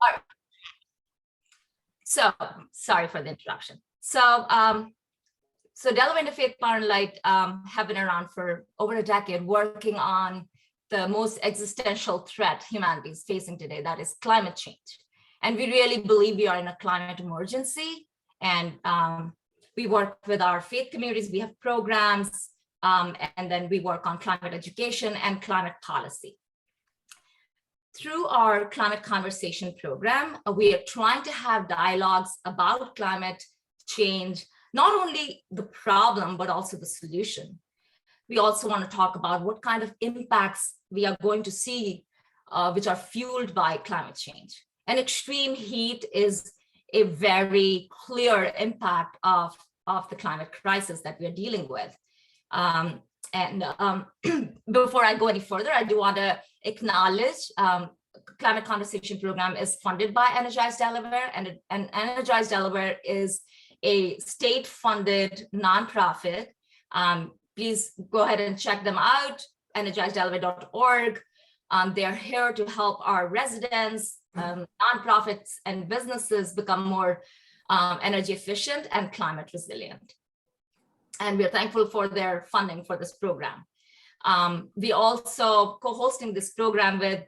All right. So sorry for the interruption. So Delaware Interfaith Power and Light have been around for over a decade, working on the most existential threat humanity is facing today, that is climate change. And we really believe we are in a climate emergency. And we work with our faith communities, we have programs, and then we work on climate education and climate policy. Through our climate conversation program, we are trying to have dialogues about climate change, not only the problem, but also the solution. We also want to talk about what kind of impacts we are going to see, which are fueled by climate change. And extreme heat is a very clear impact of the climate crisis that we are dealing with. Before I go any further, I do want to acknowledge Climate Conversation Program is funded by Energize Delaware, and Energize Delaware is a state-funded nonprofit. Please go ahead and check them out, energizedelaware.org. They're here to help our residents, nonprofits, and businesses become more energy efficient and climate resilient. And we're thankful for their funding for this program. We also co-hosting this program with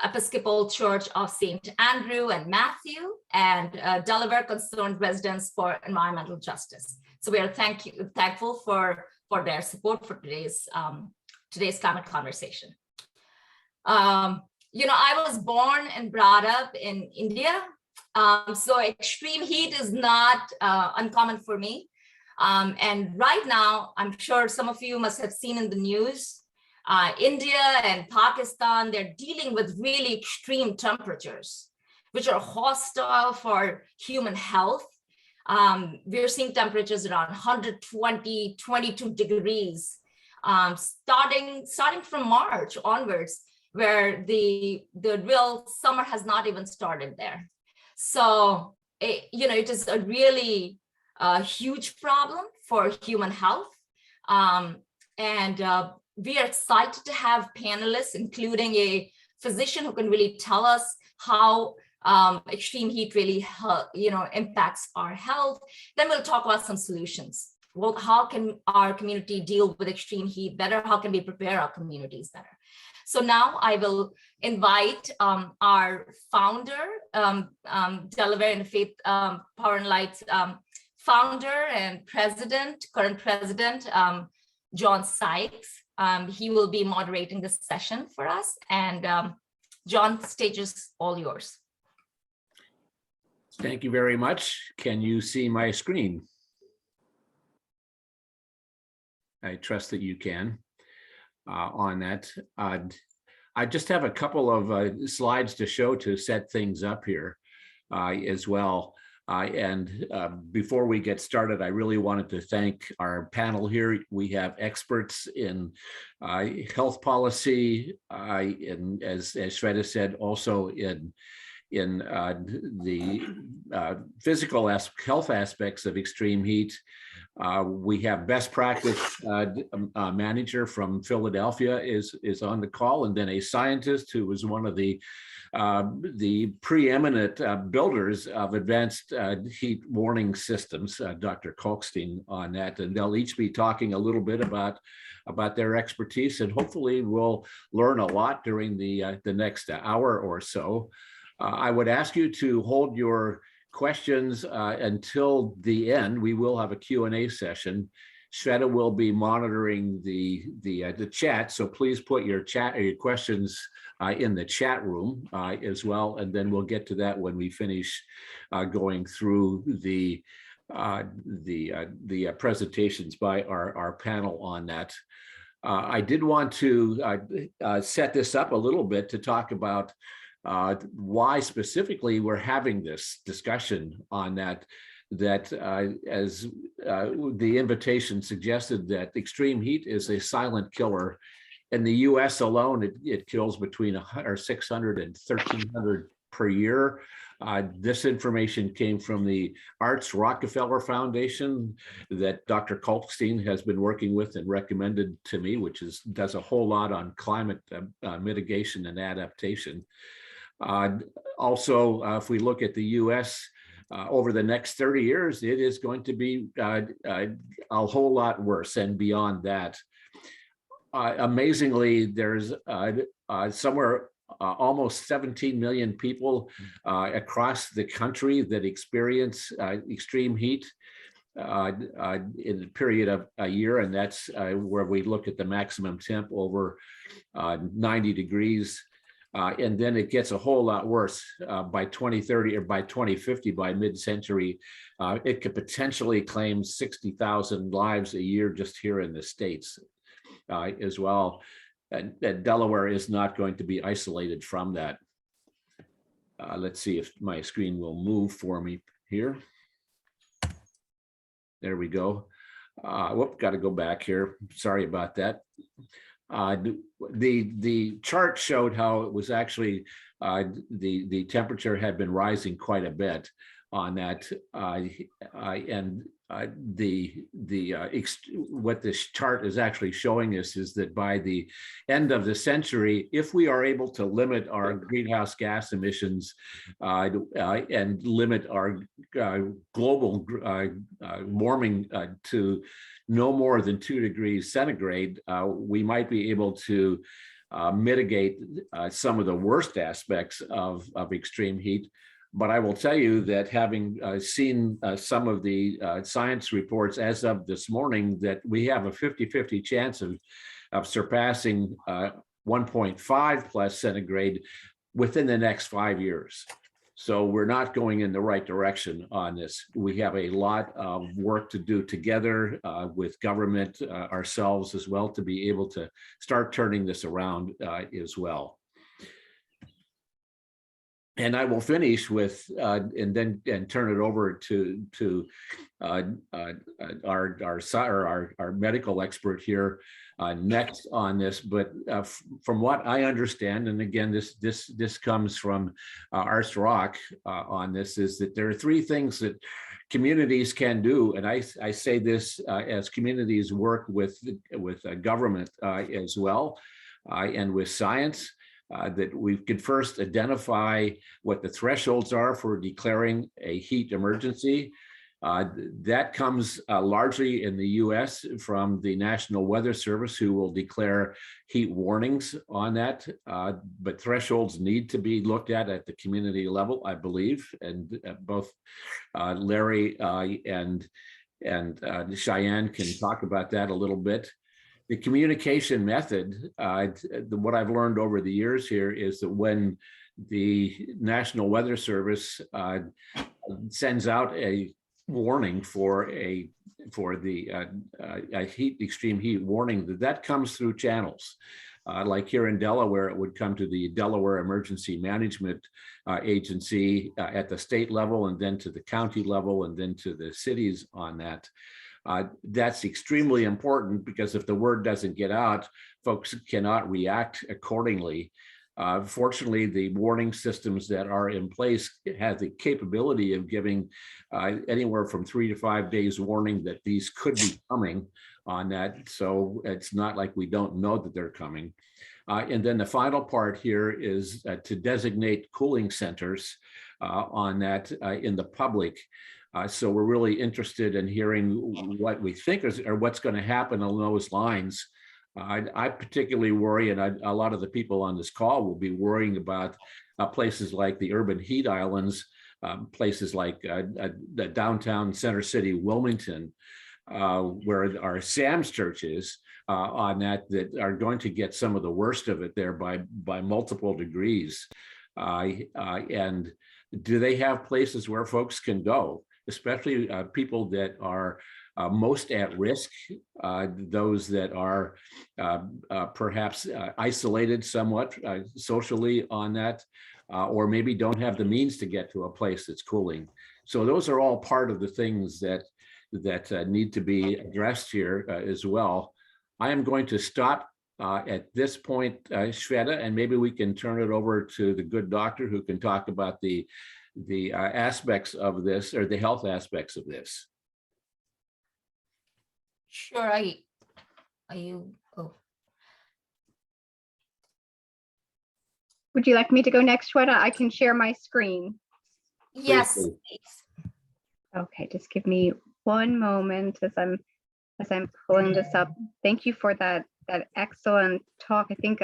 Episcopal Church of St. Andrew and Matthew, and Delaware Concerned Residents for Environmental Justice. So we are thankful for their support for today's climate conversation. I was born and brought up in India, so extreme heat is not uncommon for me. And right now, I'm sure some of you must have seen in the news, India and Pakistan, they're dealing with really extreme temperatures, which are hostile for human health. We're seeing temperatures around 120, 22 degrees, starting from March onwards, where the real summer has not even started there. So, it is a really huge problem for human health. We are excited to have panelists, including a physician who can really tell us how extreme heat really impacts our health. Then we'll talk about some solutions. Well, how can our community deal with extreme heat better? How can we prepare our communities better? So now I will invite our founder, Delaware Interfaith Power and Light founder and current president, John Sykes. He will be moderating this session for us. And John, the stage is all yours. Thank you very much. Can you see my screen? I trust that you can on that. I just have a couple of slides to show to set things up here as well. Before we get started, I really wanted to thank our panel here. We have experts in health policy, and as Shweta said, also in the physical health aspects of extreme heat. We have best practice manager from Philadelphia is on the call, and then a scientist who was one of the preeminent builders of advanced heat warning systems, Dr. Kalkstein, on that, and they'll each be talking a little bit about their expertise, and hopefully we'll learn a lot during the next hour or so. I would ask you to hold your questions until the end. We will have a Q&A session. Shweta will be monitoring the chat, so please put your questions in the chat room as well, and then we'll get to that when we finish going through the presentations by our panel on that. I did want to set this up a little bit to talk about why specifically we're having this discussion on that. As the invitation suggested, that extreme heat is a silent killer. In the US alone, it kills between 600 and 1,300 per year. This information came from the Arts Rockefeller Foundation that Dr. Kalkstein has been working with and recommended to me, which does a whole lot on climate mitigation and adaptation. Also, if we look at the US, over the next 30 years, it is going to be a whole lot worse and beyond that. Amazingly, there's somewhere almost 17 million people across the country that experience extreme heat in a period of a year, and that's where we look at the maximum temp over 90 degrees. And then it gets a whole lot worse by 2030 or by 2050, by mid-century. It could potentially claim 60,000 lives a year just here in the States as well. And Delaware is not going to be isolated from that. Let's see if my screen will move for me here. There we go. Whoop, got to go back here. Sorry about that. The chart showed how it was actually the temperature had been rising quite a bit on that, and what this chart is actually showing us is that by the end of the century, if we are able to limit our greenhouse gas emissions and limit our global warming to no more than 2 degrees centigrade, we might be able to mitigate some of the worst aspects of extreme heat. But I will tell you that having seen some of the science reports as of this morning, that we have a 50-50 chance of surpassing 1.5 plus centigrade within the next 5 years. So we're not going in the right direction on this. We have a lot of work to do together with government, ourselves as well, to be able to start turning this around as well. And I will finish with and turn it over to our medical expert here next on this. But from what I understand, and again, this comes from Ars Rock on this, is that there are 3 things that communities can do, and I say this as communities work with government as well, and with science. That we could first identify what the thresholds are for declaring a heat emergency. That comes largely in the US from the National Weather Service, who will declare heat warnings on that. But thresholds need to be looked at the community level, I believe. And both Larry and Cheyenne can talk about that a little bit. The communication method, what I've learned over the years here is that when the National Weather Service sends out a warning for the extreme heat warning, that comes through channels. Like here in Delaware, it would come to the Delaware Emergency Management Agency at the state level, and then to the county level, and then to the cities on that. That's extremely important, because if the word doesn't get out, folks cannot react accordingly. Fortunately, the warning systems that are in place have the capability of giving anywhere from 3 to 5 days warning that these could be coming on that. So it's not like we don't know that they're coming. And then the final part here is to designate cooling centers on that in the public. So we're really interested in hearing what we think is, or what's going to happen along those lines. I particularly worry, and a lot of the people on this call will be worrying about places like the urban heat islands, places like the downtown Center City, Wilmington, where our Sam's Church is on that are going to get some of the worst of it there by multiple degrees. And do they have places where folks can go, especially people that are most at risk, those that are perhaps isolated somewhat socially on that, or maybe don't have the means to get to a place that's cooling. So those are all part of the things that need to be addressed here as well. I am going to stop at this point, Shweta, and maybe we can turn it over to the good doctor who can talk about the aspects of this, or the health aspects of this. Sure. Are you? Oh. Would you like me to go next, Shweta? I can share my screen. Yes, do. please. Okay, just give me one moment as I'm pulling this up. Thank you for that excellent talk. I think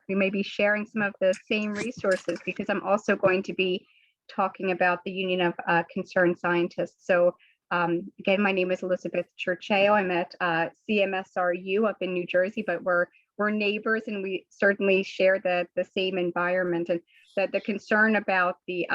we may be sharing some of the same resources because I'm also going to be talking about the Union of Concerned Scientists. So again, my name is Elizabeth Churcheo. I'm at CMSRU up in New Jersey, but we're neighbors and we certainly share the same environment. And the concern about the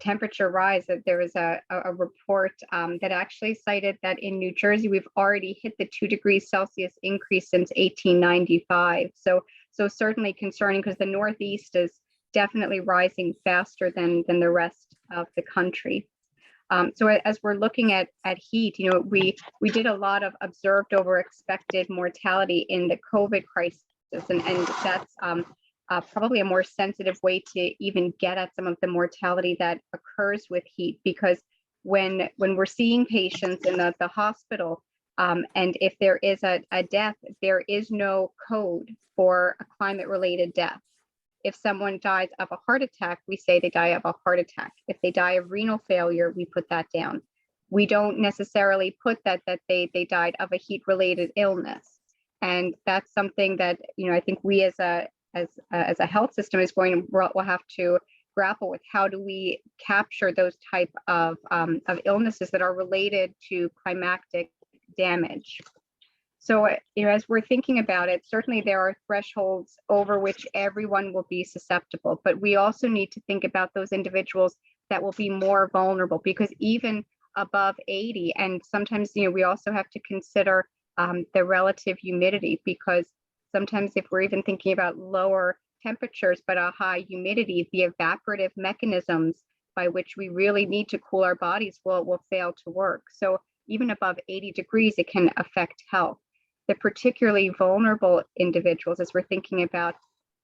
temperature rise, that there was a report that actually cited that in New Jersey, we've already hit the 2 degrees Celsius increase since 1895. So certainly concerning because the Northeast is definitely rising faster than the rest of the country. So as we're looking at heat, you know, we did a lot of observed over expected mortality in the COVID crisis, and that's probably a more sensitive way to even get at some of the mortality that occurs with heat, because when we're seeing patients in the hospital, and if there is a death, there is no code for a climate-related death. If someone dies of a heart attack, we say they die of a heart attack. If they die of renal failure, we put that down. We don't necessarily put that they died of a heat-related illness. And that's something that, you know, I think we as a health system will have to grapple with. How do we capture those type of illnesses that are related to climactic damage? So, you know, as we're thinking about it, certainly there are thresholds over which everyone will be susceptible, but we also need to think about those individuals that will be more vulnerable, because even above 80, and sometimes, you know, we also have to consider the relative humidity, because sometimes if we're even thinking about lower temperatures but a high humidity, the evaporative mechanisms by which we really need to cool our bodies will fail to work. So even above 80 degrees, it can affect health. The particularly vulnerable individuals, as we're thinking about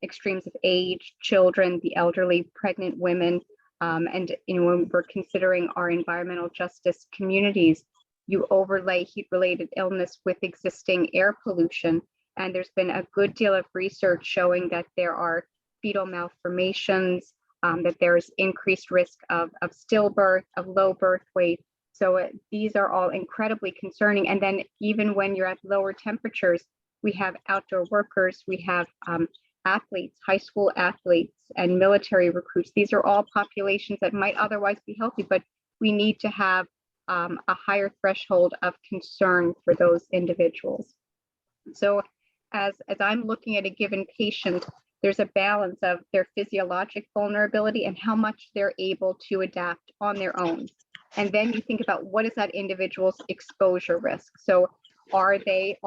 extremes of age, children, the elderly, pregnant women, and, you know, when we're considering our environmental justice communities, you overlay heat-related illness with existing air pollution. And there's been a good deal of research showing that there are fetal malformations, that there's increased risk of stillbirth, of low birth weight. So these are all incredibly concerning. And then even when you're at lower temperatures, we have outdoor workers, we have athletes, high school athletes, and military recruits. These are all populations that might otherwise be healthy, but we need to have a higher threshold of concern for those individuals. So as I'm looking at a given patient, there's a balance of their physiologic vulnerability and how much they're able to adapt on their own. And then you think about what is that individual's exposure risk. So are they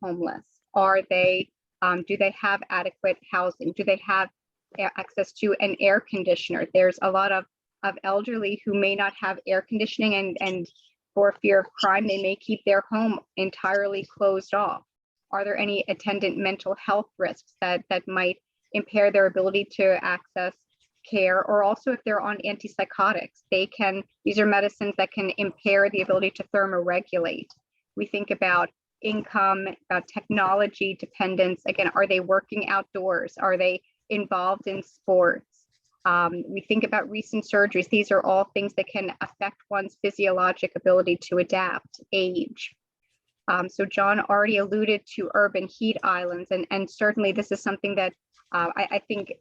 homeless? Are they do they have adequate housing? Do they have access to an air conditioner? There's a lot of elderly who may not have air conditioning, and for fear of crime, they may keep their home entirely closed off. Are there any attendant mental health risks that might impair their ability to access care? Or also if they're on antipsychotics, these are medicines that can impair the ability to thermoregulate. We think about income, about technology dependence. Again, are they working outdoors? Are they involved in sports? We think about recent surgeries. These are all things that can affect one's physiologic ability to adapt, age. So John already alluded to urban heat islands, and certainly this is something that I think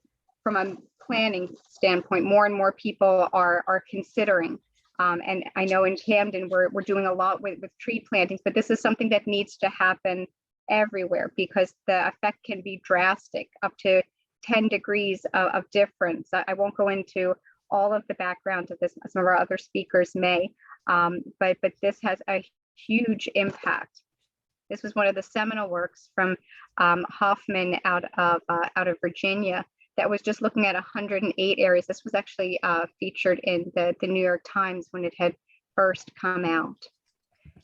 from a planning standpoint, more and more people are considering. And I know in Camden, we're doing a lot with tree plantings, but this is something that needs to happen everywhere because the effect can be drastic, up to 10 degrees of difference. I won't go into all of the background of this, some of our other speakers may, but this has a huge impact. This was one of the seminal works from Hoffman out of Virginia that was just looking at 108 areas. This was actually featured in the New York Times when it had first come out.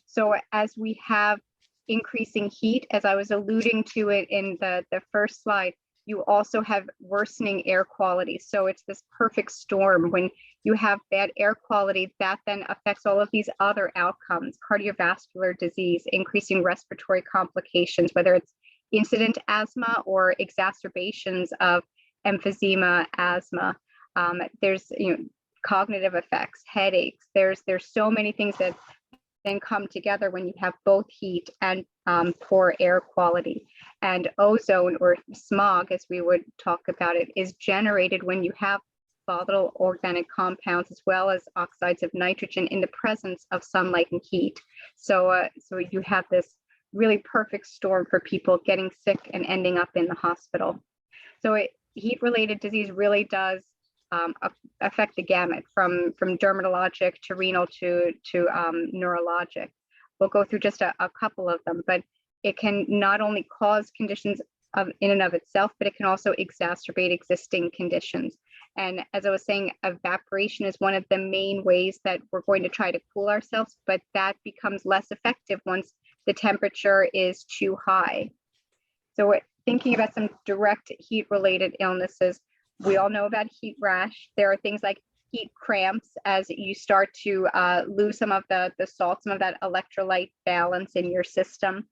So as we have increasing heat, as I was alluding to it in the first slide, you also have worsening air quality. So it's this perfect storm. When you have bad air quality, that then affects all of these other outcomes: cardiovascular disease, increasing respiratory complications, whether it's incident asthma or exacerbations of emphysema, asthma. There's cognitive effects, headaches. There's so many things that then come together when you have both heat and poor air quality. And ozone, or smog, as we would talk about it, is generated when you have volatile organic compounds as well as oxides of nitrogen in the presence of sunlight and heat. So you have this really perfect storm for people getting sick and ending up in the hospital. So heat-related disease really does affect the gamut from dermatologic to renal to neurologic. We'll go through just a couple of them, but it can not only cause conditions in and of itself, but it can also exacerbate existing conditions. And as I was saying, evaporation is one of the main ways that we're going to try to cool ourselves, but that becomes less effective once the temperature is too high. So thinking about some direct heat-related illnesses, we all know about heat rash. There are things like heat cramps as you start to lose some of the salt, some of that electrolyte balance in your system.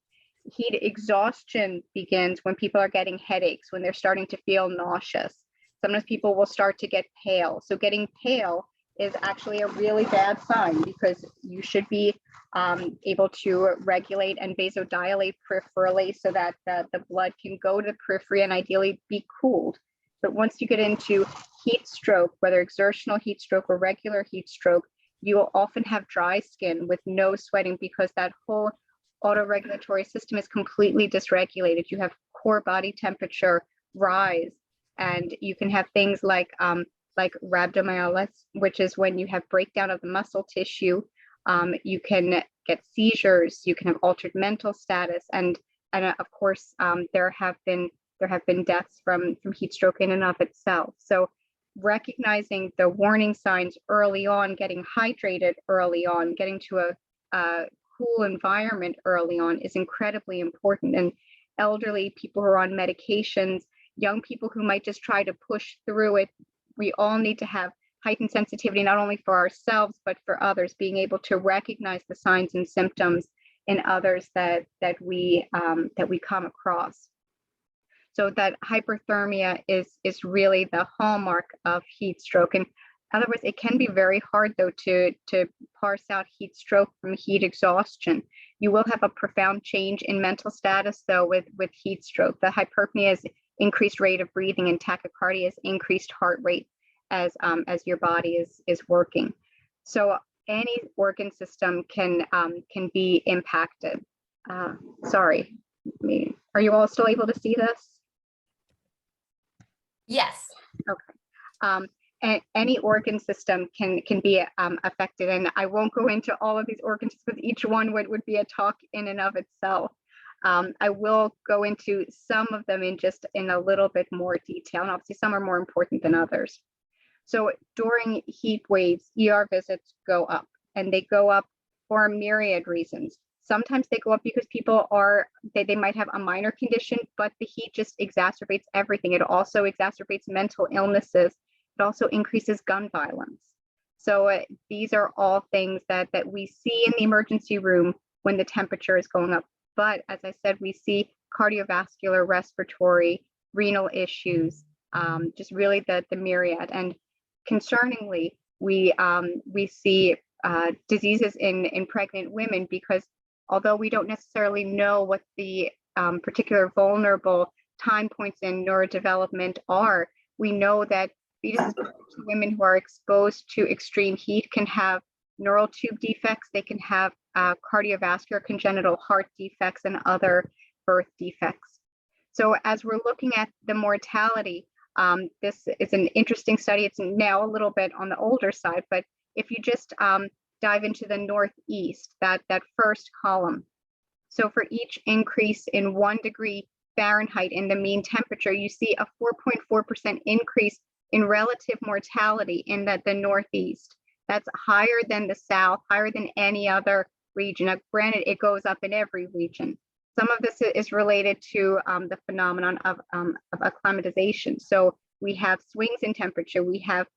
Heat exhaustion begins when people are getting headaches, when they're starting to feel nauseous. Sometimes people will start to get pale. So getting pale is actually a really bad sign, because you should be able to regulate and vasodilate peripherally so that the blood can go to the periphery and ideally be cooled. But once you get into heat stroke, whether exertional heat stroke or regular heat stroke, you will often have dry skin with no sweating, because that whole autoregulatory system is completely dysregulated. You have core body temperature rise, and you can have things like rhabdomyolysis, which is when you have breakdown of the muscle tissue. You can get seizures, you can have altered mental status, and of course there have been deaths from heat stroke in and of itself. So recognizing the warning signs early on, getting hydrated early on, getting to a cool environment early on is incredibly important. And elderly people who are on medications, young people who might just try to push through it, we all need to have heightened sensitivity, not only for ourselves, but for others, being able to recognize the signs and symptoms in others that we come across. So that hyperthermia is really the hallmark of heat stroke. And in other words, it can be very hard, though, to parse out heat stroke from heat exhaustion. You will have a profound change in mental status, though, with heat stroke. The hyperpnea is increased rate of breathing, and tachycardia is increased heart rate as your body is working. So any organ system can be impacted. Sorry, are you all still able to see this? Yes. Okay. And any organ system can be affected, and I won't go into all of these organs because each one would be a talk in and of itself. I will go into some of them in a little bit more detail, and obviously some are more important than others. So during heat waves, ER visits go up, and they go up for a myriad reasons. Sometimes they go up because people they might have a minor condition, but the heat just exacerbates everything. It also exacerbates mental illnesses. It also increases gun violence. So these are all things that we see in the emergency room when the temperature is going up. But as I said, we see cardiovascular, respiratory, renal issues, just really the myriad. And concerningly, we see diseases in pregnant women, because although we don't necessarily know what the particular vulnerable time points in neurodevelopment are, we know that fetuses, women who are exposed to extreme heat, can have neural tube defects, they can have cardiovascular congenital heart defects, and other birth defects. So as we're looking at the mortality, this is an interesting study. It's now a little bit on the older side, but if you just dive into the Northeast, that first column. So for each increase in 1 degree Fahrenheit in the mean temperature, you see a 4.4% increase in relative mortality in the Northeast. That's higher than the South, higher than any other region. Now, granted, it goes up in every region. Some of this is related to the phenomenon of acclimatization. So we have swings in temperature. We have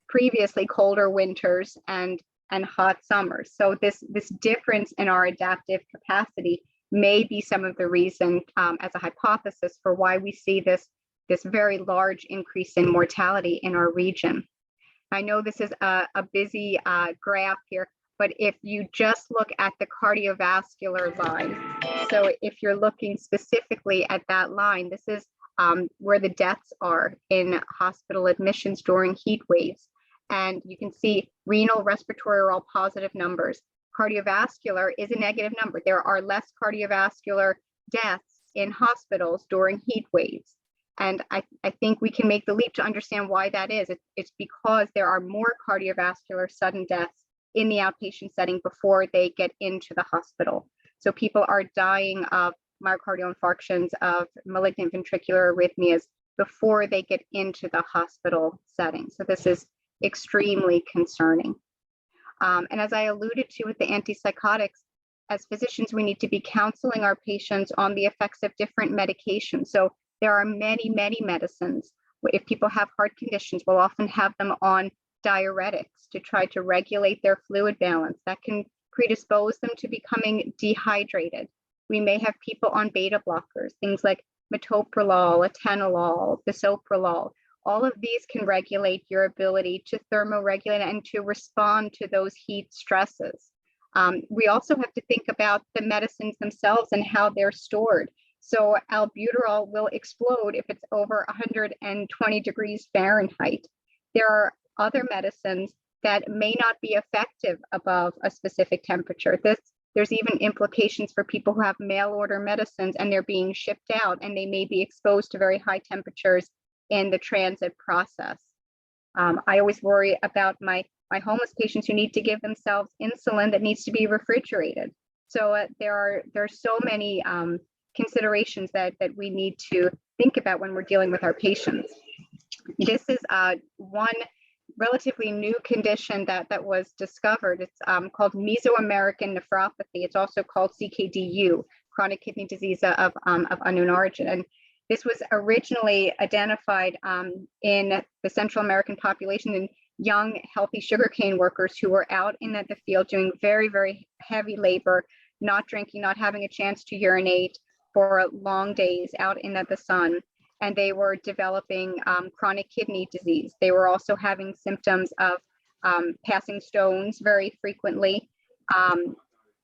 previously colder winters and hot summers. So this difference in our adaptive capacity may be some of the reason, as a hypothesis, for why we see this this very large increase in mortality in our region. I know this is a busy graph here, but if you just look at the cardiovascular line, so if you're looking specifically at that line, this is where the deaths are in hospital admissions during heat waves. And you can see renal, respiratory are all positive numbers. Cardiovascular is a negative number. There are less cardiovascular deaths in hospitals during heat waves. And I think we can make the leap to understand why that is. It's because there are more cardiovascular sudden deaths in the outpatient setting before they get into the hospital. So people are dying of myocardial infarctions, of malignant ventricular arrhythmias before they get into the hospital setting. So this is extremely concerning. And as I alluded to with the antipsychotics, as physicians, we need to be counseling our patients on the effects of different medications. So there are many, many medicines. If people have heart conditions, we'll often have them on diuretics to try to regulate their fluid balance. That can predispose them to becoming dehydrated. We may have people on beta blockers, things like metoprolol, atenolol, bisoprolol. All of these can regulate your ability to thermoregulate and to respond to those heat stresses. We also have to think about the medicines themselves and how they're stored. So albuterol will explode if it's over 120 degrees Fahrenheit. There are other medicines that may not be effective above a specific temperature. There's even implications for people who have mail order medicines and they're being shipped out and they may be exposed to very high temperatures in the transit process. I always worry about my homeless patients who need to give themselves insulin that needs to be refrigerated. So there are so many considerations that we need to think about when we're dealing with our patients. This is one relatively new condition that was discovered. It's called Mesoamerican nephropathy. It's also called CKDU, chronic kidney disease of unknown origin. And this was originally identified in the Central American population in young, healthy sugarcane workers who were out in the field doing very, very heavy labor, not drinking, not having a chance to urinate for long days out in the sun. And they were developing chronic kidney disease. They were also having symptoms of passing stones very frequently.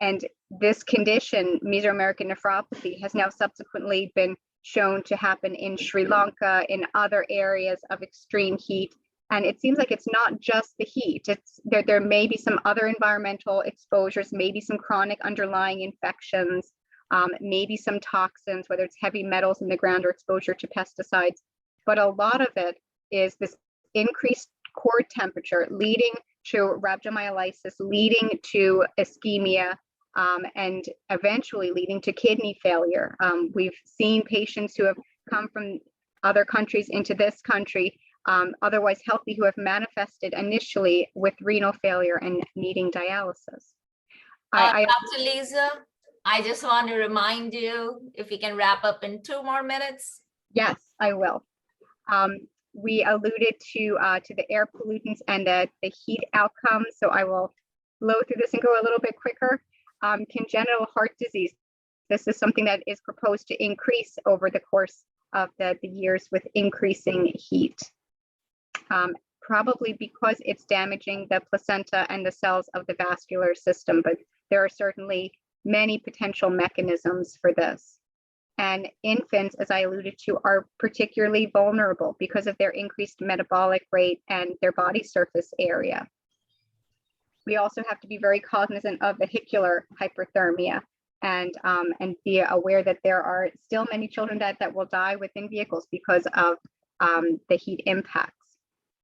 And this condition, Mesoamerican nephropathy, has now subsequently been shown to happen in Sri Lanka, in other areas of extreme heat. And it seems like it's not just the heat. There may be some other environmental exposures, maybe some chronic underlying infections, maybe some toxins, whether it's heavy metals in the ground or exposure to pesticides. But a lot of it is this increased core temperature leading to rhabdomyolysis, leading to ischemia, and eventually leading to kidney failure. We've seen patients who have come from other countries into this country, otherwise healthy, who have manifested initially with renal failure and needing dialysis. Dr. Lisa, I just want to remind you, if we can wrap up in 2 more minutes. Yes, I will. We alluded to the air pollutants and the heat outcomes, so I will blow through this and go a little bit quicker. Congenital heart disease. This is something that is proposed to increase over the course of the years with increasing heat, probably because it's damaging the placenta and the cells of the vascular system, but there are certainly many potential mechanisms for this. And infants, as I alluded to, are particularly vulnerable because of their increased metabolic rate and their body surface area. We also have to be very cognizant of vehicular hyperthermia and be aware that there are still many children that will die within vehicles because of the heat impacts.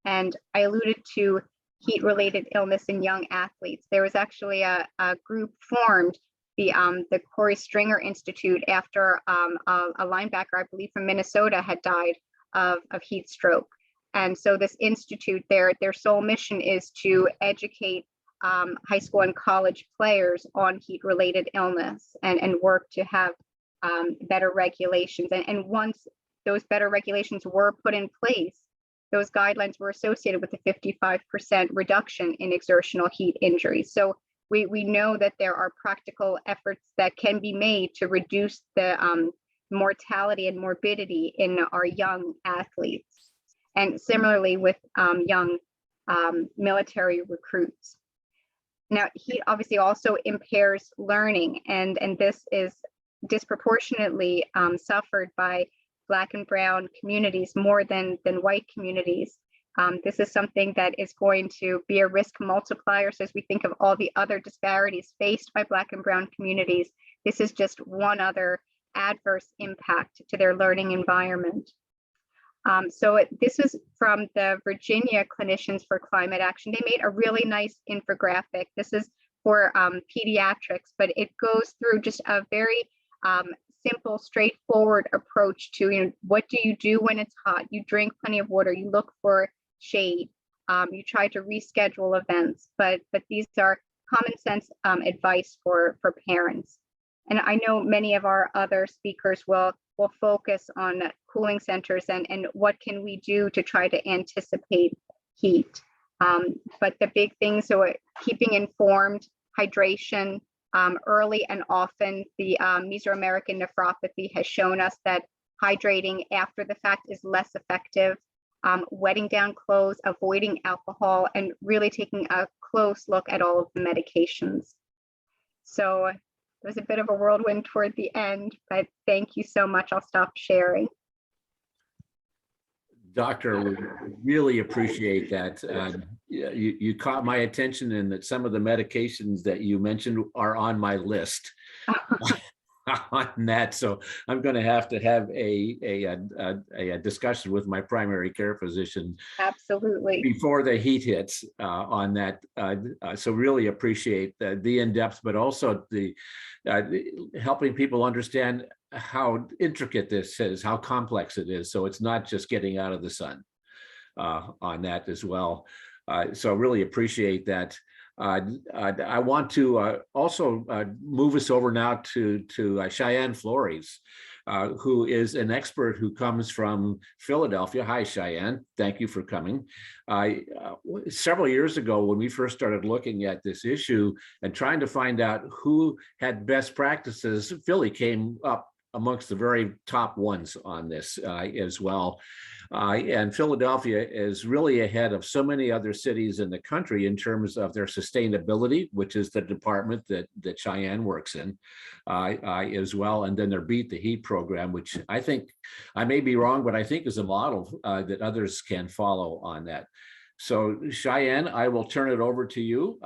And I alluded to heat-related illness in young athletes. There was actually a group formed, the Corey Stringer Institute, after a linebacker, I believe from Minnesota, had died of heat stroke. And so this institute, their sole mission is to educate high school and college players on heat-related illness and work to have better regulations. And once those better regulations were put in place, those guidelines were associated with a 55% reduction in exertional heat injuries. So we know that there are practical efforts that can be made to reduce the mortality and morbidity in our young athletes, and similarly with young military recruits. Now, heat obviously also impairs learning, and this is disproportionately suffered by Black and Brown communities more than white communities. This is something that is going to be a risk multiplier. So as we think of all the other disparities faced by Black and Brown communities, this is just one other adverse impact to their learning environment. This was from the Virginia Clinicians for Climate Action. They made a really nice infographic. This is for pediatrics, but it goes through just a very simple, straightforward approach to, what do you do when it's hot? You drink plenty of water, you look for shade, you try to reschedule events, but these are common sense advice for parents. And I know many of our other speakers will focus on cooling centers and what can we do to try to anticipate heat. But the big things are keeping informed, hydration, early and often. The Mesoamerican nephropathy has shown us that hydrating after the fact is less effective. Wetting down clothes, avoiding alcohol, and really taking a close look at all of the medications. So it was a bit of a whirlwind toward the end, but thank you so much. I'll stop sharing. Doctor, we really appreciate that. You caught my attention in that some of the medications that you mentioned are on my list on that. So I'm going to have a discussion with my primary care physician. Absolutely. Before the heat hits on that. So really appreciate the in-depth, but also the helping people understand how intricate this is, how complex it is. So it's not just getting out of the sun on that as well. So really appreciate that. I want to also move us over now to Cheyenne Flores, who is an expert who comes from Philadelphia. Hi, Cheyenne. Thank you for coming. Several years ago, when we first started looking at this issue and trying to find out who had best practices, Philly came up amongst the very top ones on this as well. And Philadelphia is really ahead of so many other cities in the country in terms of their sustainability, which is the department that Cheyenne works in as well. And then their Beat the Heat program, which I think, I may be wrong, but I think is a model that others can follow on that. So Cheyenne, I will turn it over to you.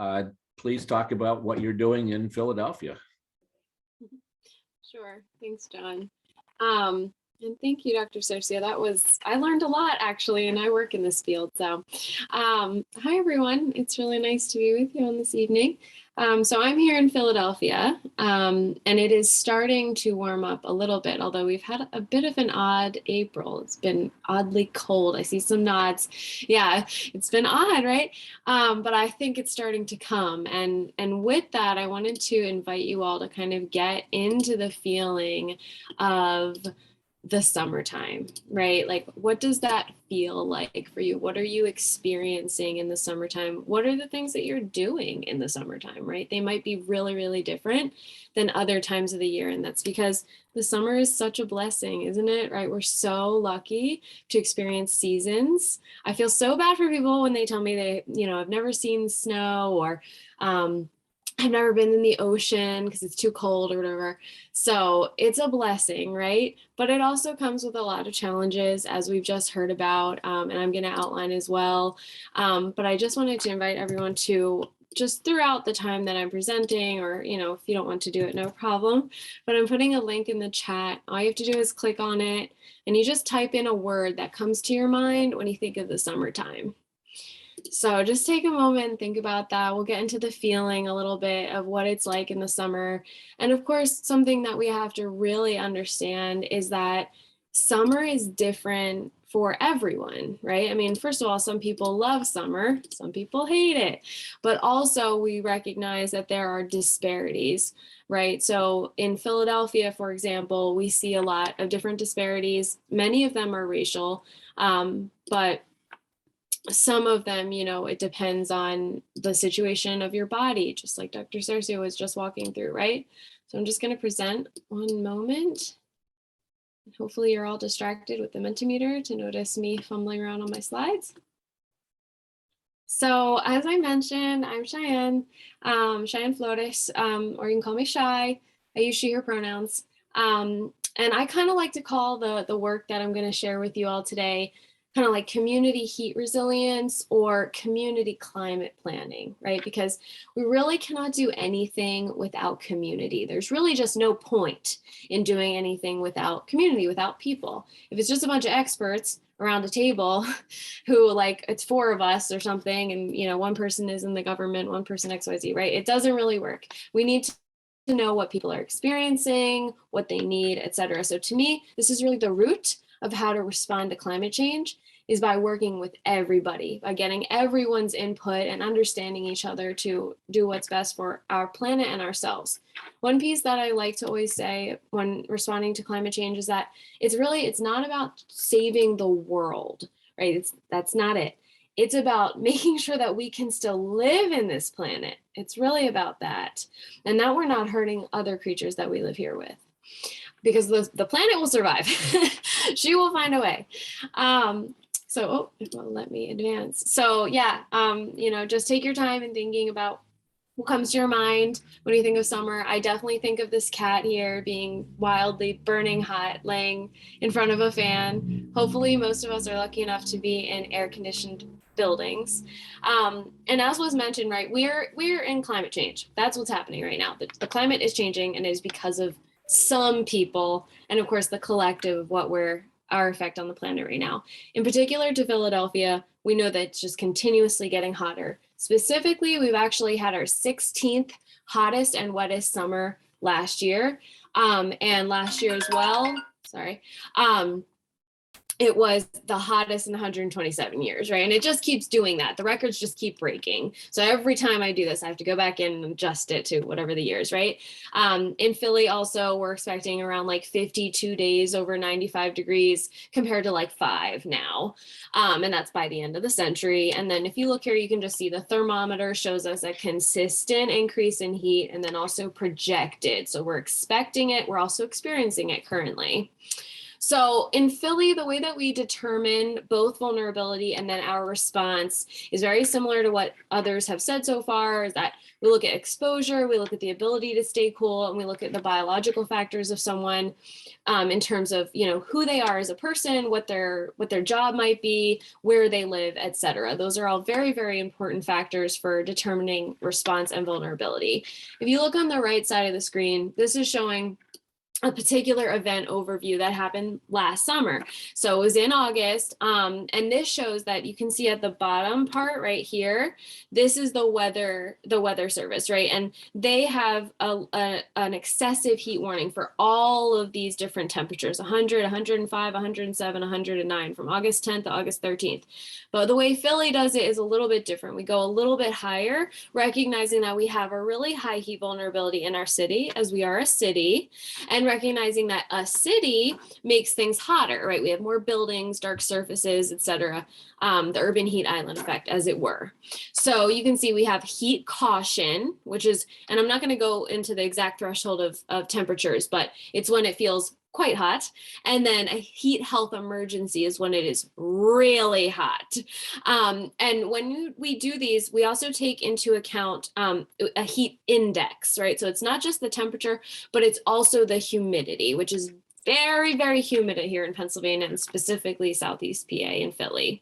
Please talk about what you're doing in Philadelphia. Sure. Thanks, John. And thank you, Dr. Cercio. I learned a lot actually, and I work in this field. So hi, everyone. It's really nice to be with you on this evening. So I'm here in Philadelphia, and it is starting to warm up a little bit, although we've had a bit of an odd April. It's been oddly cold. I see some nods. Yeah, it's been odd, right? But I think it's starting to come. And with that, I wanted to invite you all to kind of get into the feeling of the summertime, right? Like, what does that feel like for you? What are you experiencing in the summertime? What are the things that you're doing in the summertime, right? They might be really, really different than other times of the year. And that's because the summer is such a blessing, isn't it? Right? We're so lucky to experience seasons. I feel so bad for people when they tell me I've never seen snow, or, I've never been in the ocean because it's too cold or whatever. So it's a blessing, right? But it also comes with a lot of challenges, as we've just heard about, and I'm going to outline as well. But I just wanted to invite everyone to just throughout the time that I'm presenting, or, if you don't want to do it, no problem. But I'm putting a link in the chat. All you have to do is click on it, and you just type in a word that comes to your mind when you think of the summertime. So just take a moment and think about that. We'll get into the feeling a little bit of what it's like in the summer. And of course, something that we have to really understand is that summer is different for everyone, right? I mean, first of all, some people love summer, some people hate it, but also we recognize that there are disparities, right? So in Philadelphia, for example, we see a lot of different disparities. Many of them are racial, but some of them, it depends on the situation of your body, just like Dr. Cercio was just walking through, right? So I'm just going to present one moment. Hopefully you're all distracted with the Mentimeter to notice me fumbling around on my slides. So as I mentioned, I'm Cheyenne, Cheyenne Flores, or you can call me Shy. I use she, her pronouns. And I kind of like to call the work that I'm going to share with you all today kind of like community heat resilience or community climate planning, right? Because we really cannot do anything without community. There's really just no point in doing anything without community, without people. If it's just a bunch of experts around a table who, like, it's 4 of us or something, and, you know, one person is in the government, one person XYZ, right? It doesn't really work. We need to know what people are experiencing, what they need, etc. So to me, this is really the root of how to respond to climate change, is by working with everybody, by getting everyone's input and understanding each other to do what's best for our planet and ourselves. One piece that I like to always say when responding to climate change is that it's not about saving the world, right? That's not it. It's about making sure that we can still live in this planet. It's really about that. And that we're not hurting other creatures that we live here with, because the planet will survive. She will find a way. So, it won't let me advance. So yeah, you know, just take your time in thinking about what comes to your mind when you think of summer. I definitely think of this cat here being wildly burning hot, laying in front of a fan. Hopefully most of us are lucky enough to be in air-conditioned buildings. And as was mentioned, right, we're in climate change. That's what's happening right now. The climate is changing, and it is because of some people, and of course the collective of our effect on the planet right now. In particular to Philadelphia, we know that it's just continuously getting hotter. Specifically, we've actually had our 16th hottest and wettest summer last year. And last year as well, it was the hottest in 127 years, right? And it just keeps doing that. The records just keep breaking. So every time I do this, I have to go back in and adjust it to whatever the years, right? In Philly also, we're expecting around like 52 days over 95 degrees compared to like 5 now. And that's by the end of the century. And then if you look here, you can just see the thermometer shows us a consistent increase in heat and then also projected. So we're expecting it. We're also experiencing it currently. So in Philly, the way that we determine both vulnerability and then our response is very similar to what others have said so far, is that we look at exposure, we look at the ability to stay cool, and we look at the biological factors of someone in terms of, you know, who they are as a person, what their job might be, where they live, etc. Those are all very, very important factors for determining response and vulnerability. If you look on the right side of the screen, this is showing a particular event overview that happened last summer. So it was in August, and this shows that you can see at the bottom part right here, this is the weather service, right? And they have an excessive heat warning for all of these different temperatures, 100, 105, 107, 109 from August 10th to August 13th. But the way Philly does it is a little bit different. We go a little bit higher, recognizing that we have a really high heat vulnerability in our city, as we are a city, and recognizing that a city makes things hotter, right? We have more buildings, dark surfaces, etc. The urban heat island effect, as it were. So you can see we have heat caution, which is, and I'm not going to go into the exact threshold of temperatures, but it's when it feels quite hot. And then a heat health emergency is when it is really hot. And when we do these, we also take into account a heat index, right? So it's not just the temperature, but it's also the humidity, which is very, very humid here in Pennsylvania, and specifically Southeast PA and Philly.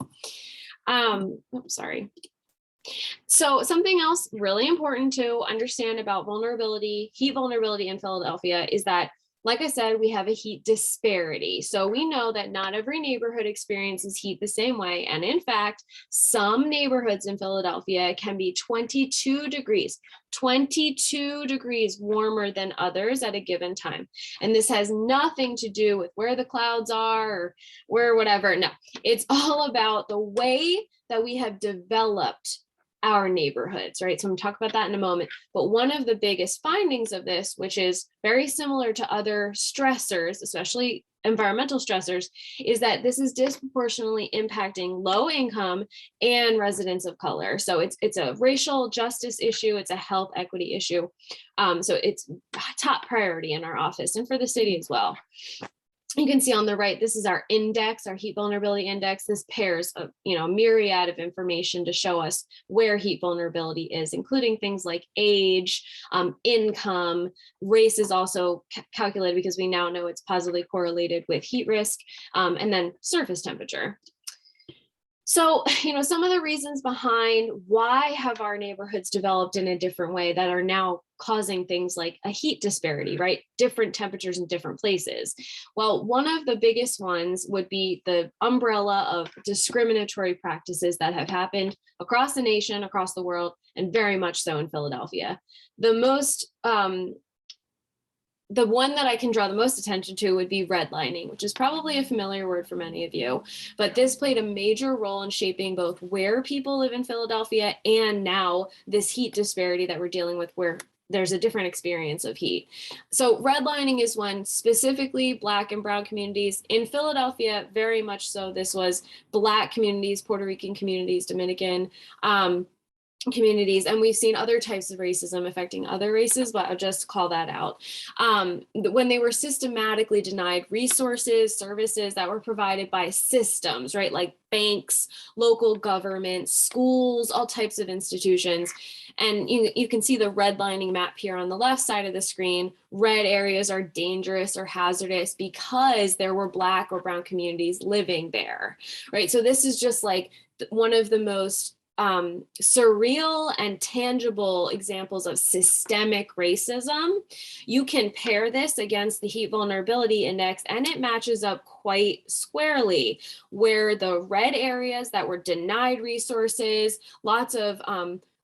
So something else really important to understand about heat vulnerability in Philadelphia is that, like I said, we have a heat disparity. So we know that not every neighborhood experiences heat the same way. And in fact, some neighborhoods in Philadelphia can be 22 degrees warmer than others at a given time. And this has nothing to do with where the clouds are or where whatever. No, it's all about the way that we have developed our neighborhoods, right? So I'm going to talk about that in a moment. But one of the biggest findings of this, which is very similar to other stressors, especially environmental stressors, is that this is disproportionately impacting low income and residents of color. So it's a racial justice issue. It's a health equity issue. So it's top priority in our office and for the city as well. you can see on the right, this is our index, our heat vulnerability index. This pairs a myriad of information to show us where heat vulnerability is, including things like age, income. Race is also calculated because we now know it's positively correlated with heat risk, and then surface temperature. So, some of the reasons behind why have our neighborhoods developed in a different way that are now causing things like a heat disparity, right? Different temperatures in different places. Well, one of the biggest ones would be the umbrella of discriminatory practices that have happened across the nation, across the world, and very much so in Philadelphia. The one that I can draw the most attention to would be redlining, which is probably a familiar word for many of you, but this played a major role in shaping both where people live in Philadelphia and now this heat disparity that we're dealing with, where there's a different experience of heat. So redlining is when specifically Black and brown communities in Philadelphia, very much so, this was Black communities, Puerto Rican communities, Dominican, communities, and we've seen other types of racism affecting other races, but I'll just call that out. When they were systematically denied resources, services that were provided by systems, right, like banks, local government, schools, all types of institutions. And you can see the redlining map here on the left side of the screen. Red areas are dangerous or hazardous because there were Black or brown communities living there, right? So this is just like one of the most surreal and tangible examples of systemic racism. You can pair this against the heat vulnerability index and it matches up quite squarely, where the red areas that were denied resources, lots of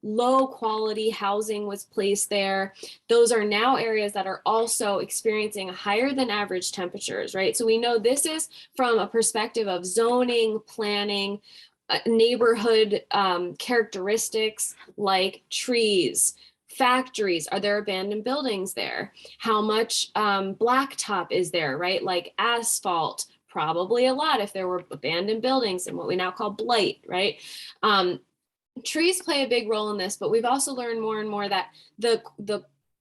low quality housing was placed there. Those are now areas that are also experiencing higher than average temperatures, right? So we know this is from a perspective of zoning, planning, neighborhood characteristics like trees, factories. Are there abandoned buildings there? How much blacktop is there, right? Like asphalt, probably a lot if there were abandoned buildings and what we now call blight, right? Trees play a big role in this, but we've also learned more and more that the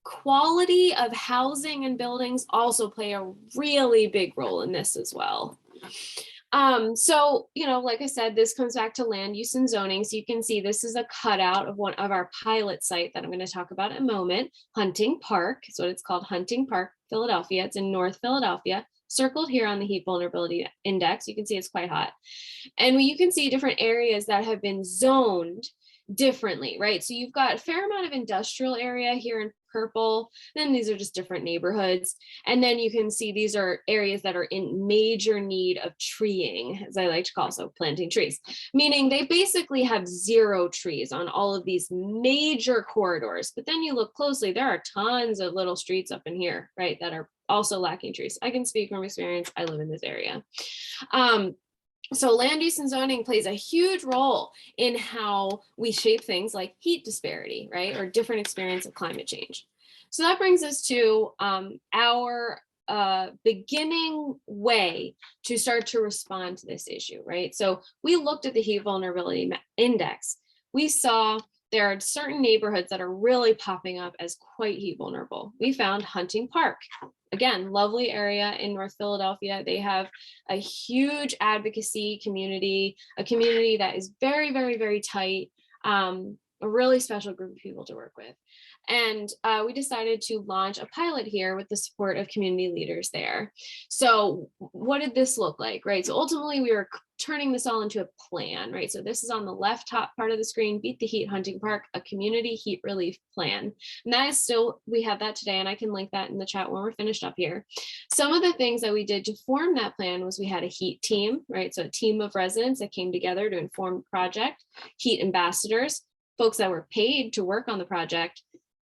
quality of housing and buildings also play a really big role in this as well. So, like I said, this comes back to land use and zoning. So you can see this is a cutout of one of our pilot site that I'm going to talk about in a moment. Hunting Park is what it's called, Hunting Park, Philadelphia. It's in North Philadelphia, circled here on the heat vulnerability index. You can see it's quite hot. And you can see different areas that have been zoned differently, right? So you've got a fair amount of industrial area here in purple, then these are just different neighborhoods. And then you can see these are areas that are in major need of treeing, as I like to call, so planting trees, meaning they basically have zero trees on all of these major corridors. But then you look closely, there are tons of little streets up in here, right, that are also lacking trees. I can speak from experience. I live in this area. So land use and zoning plays a huge role in how we shape things like heat disparity, right? Or different experience of climate change. So that brings us to our beginning way to start to respond to this issue, right? So we looked at the heat vulnerability index. We saw there are certain neighborhoods that are really popping up as quite heat vulnerable. We found Hunting Park. Again, lovely area in North Philadelphia. They have a huge advocacy community, a community that is very, very, very tight, a really special group of people to work with. And we decided to launch a pilot here with the support of community leaders there. So what did this look like, right? So ultimately we were turning this all into a plan, right? So this is on the left top part of the screen, Beat the Heat Hunting Park, a community heat relief plan. And that is still, we have that today, and I can link that in the chat when we're finished up here. Some of the things that we did to form that plan was we had a heat team, right? So a team of residents that came together to inform the project, heat ambassadors, folks that were paid to work on the project,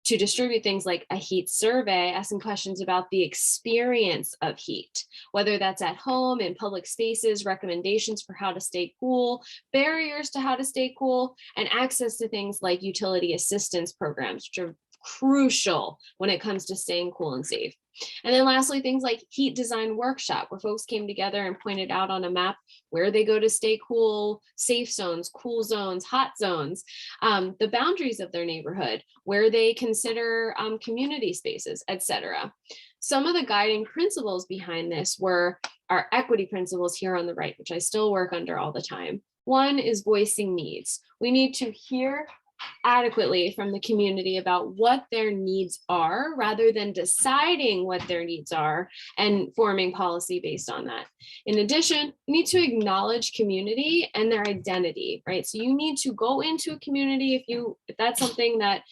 to distribute things like a heat survey, asking questions about the experience of heat, whether that's at home, in public spaces, recommendations for how to stay cool, barriers to how to stay cool, and access to things like utility assistance programs, which are crucial when it comes to staying cool and safe. And then lastly, things like heat design workshop, where folks came together and pointed out on a map where they go to stay cool, safe zones, cool zones, hot zones, the boundaries of their neighborhood, where they consider community spaces, etc. Some of the guiding principles behind this were our equity principles here on the right, which I still work under all the time. One is voicing needs. We need to hear adequately from the community about what their needs are, rather than deciding what their needs are and forming policy based on that. In addition, you need to acknowledge community and their identity, right? So you need to go into a community if that's something that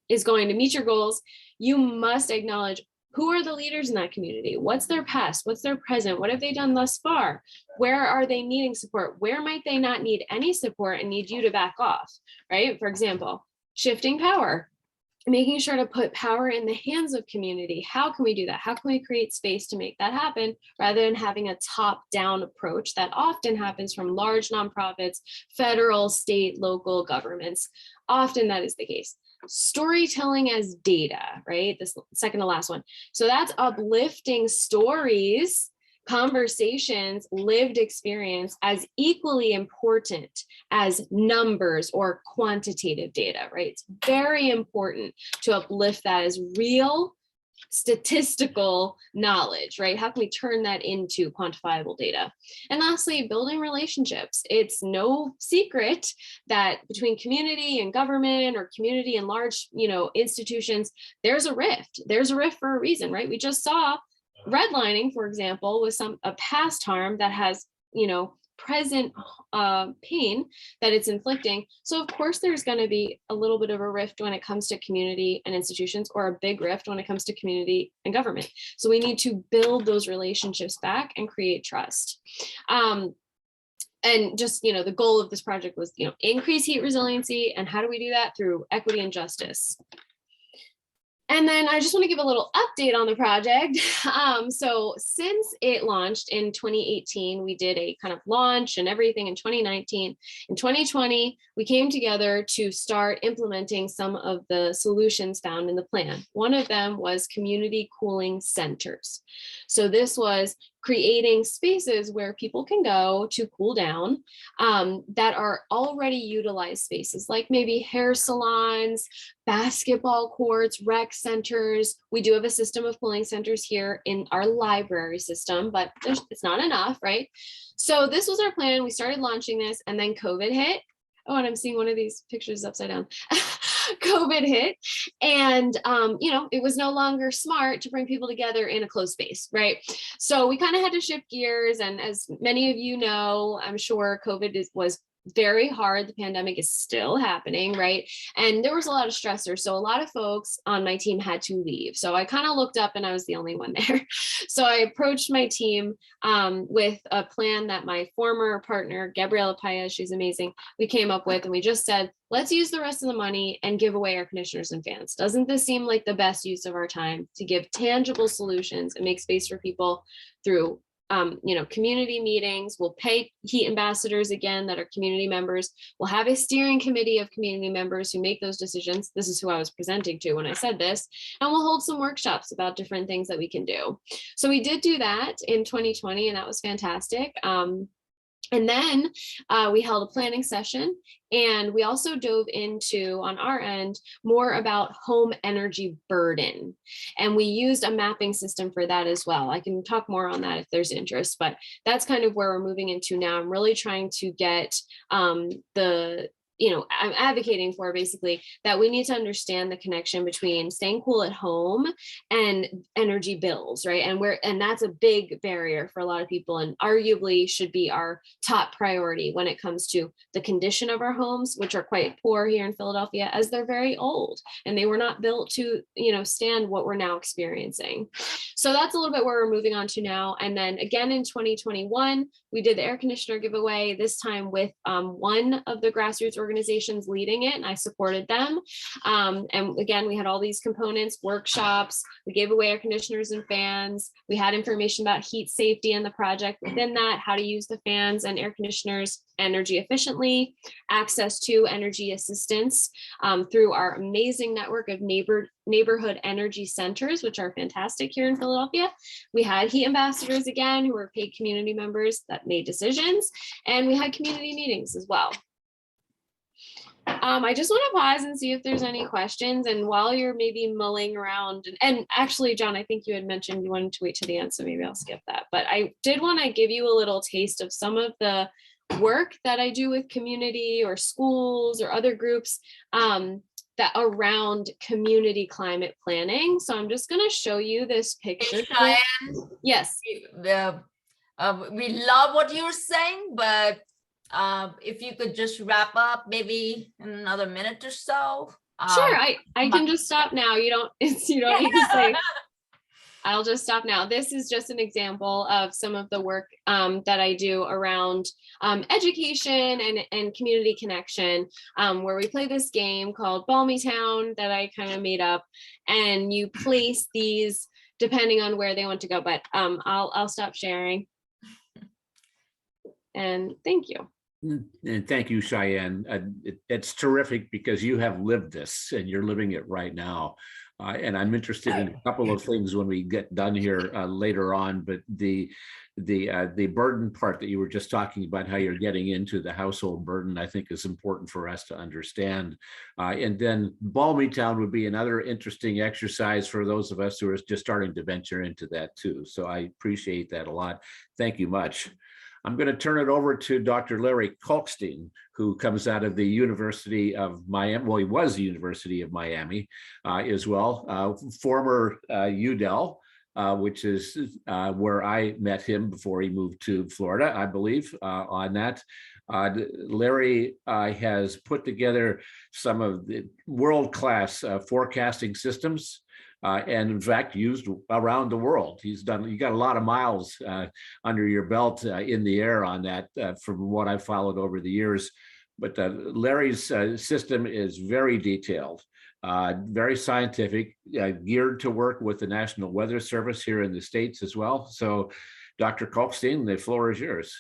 is going to meet your goals. You must acknowledge who are the leaders in that community? What's their past? What's their present? What have they done thus far? Where are they needing support? Where might they not need any support and need you to back off, right? For example, shifting power, making sure to put power in the hands of community. How can we do that? How can we create space to make that happen, rather than having a top-down approach that often happens from large nonprofits, federal, state, local governments? Often that is the case. Storytelling as data, right? This second to last one. So that's uplifting stories, conversations, lived experience as equally important as numbers or quantitative data, right? It's very important to uplift that as real statistical knowledge, right? How can we turn that into quantifiable data? And lastly, building relationships. It's no secret that between community and government, or community and large, institutions, there's a rift. There's a rift for a reason, right? We just saw redlining, for example, with a past harm that has, present pain that it's inflicting. So of course there's going to be a little bit of a rift when it comes to community and institutions, or a big rift when it comes to community and government. So we need to build those relationships back and create trust. And just, the goal of this project was, increase heat resiliency. And how do we do that? Through equity and justice. And then I just want to give a little update on the project. So since it launched in 2018, we did a kind of launch and everything in 2019. In 2020, we came together to start implementing some of the solutions found in the plan. One of them was community cooling centers. So this was creating spaces where people can go to cool down, that are already utilized spaces, like maybe hair salons, basketball courts, rec centers. We do have a system of cooling centers here in our library system, but it's not enough, right? So this was our plan. We started launching this, and then COVID hit. Oh, and I'm seeing one of these pictures upside down. COVID hit, and it was no longer smart to bring people together in a closed space, right? So we kind of had to shift gears, and as many of you know, I'm sure COVID was very hard. The pandemic is still happening, right? And there was a lot of stressors. So a lot of folks on my team had to leave. So I kind of looked up and I was the only one there. So I approached my team with a plan that my former partner, Gabriela Paez, she's amazing, we came up with, and we just said, let's use the rest of the money and give away air conditioners and fans. Doesn't this seem like the best use of our time to give tangible solutions and make space for people through community meetings? We'll pay heat ambassadors again that are community members. We'll have a steering committee of community members who make those decisions. This is who I was presenting to when I said this. And we'll hold some workshops about different things that we can do. So we did do that in 2020, and that was fantastic. And then we held a planning session, and we also dove into, on our end, more about home energy burden. And we used a mapping system for that as well. I can talk more on that if there's interest, but that's kind of where we're moving into now. I'm really trying to get I'm advocating for basically that we need to understand the connection between staying cool at home and energy bills, right? And that's a big barrier for a lot of people, and arguably should be our top priority when it comes to the condition of our homes, which are quite poor here in Philadelphia, as they're very old and they were not built to, stand what we're now experiencing. So that's a little bit where we're moving on to now. And then again in 2021, we did the air conditioner giveaway, this time with one of the grassroots organizations organizations leading it, and I supported them. And again, we had all these components, workshops, we gave away air conditioners and fans. We had information about heat safety in the project within that, how to use the fans and air conditioners energy efficiently, access to energy assistance through our amazing network of neighborhood energy centers, which are fantastic here in Philadelphia. We had heat ambassadors again, who were paid community members that made decisions, and we had community meetings as well. I just want to pause and see if there's any questions. And while you're maybe mulling around, and actually, John, I think you had mentioned you wanted to wait to the end, so maybe I'll skip that. But I did want to give you a little taste of some of the work that I do with community or schools or other groups that around community climate planning. So I'm just going to show you this picture. Hey, Cheyenne, Yes. we love what you're saying, but if you could just wrap up maybe in another minute or so. Sure, I can just stop now. You don't need to say. I'll just stop now. This is just an example of some of the work that I do around education and community connection, where we play this game called Ball Me Town that I kind of made up, and you place these depending on where they want to go. But I'll stop sharing. And thank you. And thank you, Cheyenne. It's terrific because you have lived this and you're living it right now. And I'm interested in a couple of things when we get done here later on, but the burden part that you were just talking about, how you're getting into the household burden, I think is important for us to understand. And then Ball Me Town would be another interesting exercise for those of us who are just starting to venture into that too. So I appreciate that a lot. Thank you much. I'm going to turn it over to Dr. Larry Kalkstein, who comes out of the University of Miami. Well, he was the University of Miami as well, former UDEL, which is where I met him before he moved to Florida, I believe, on that. Larry has put together some of the world-class forecasting systems. And in fact, used around the world. You got a lot of miles under your belt in the air on that from what I've followed over the years. But Larry's system is very detailed, very scientific, geared to work with the National Weather Service here in the States as well. So Dr. Kalkstein, the floor is yours.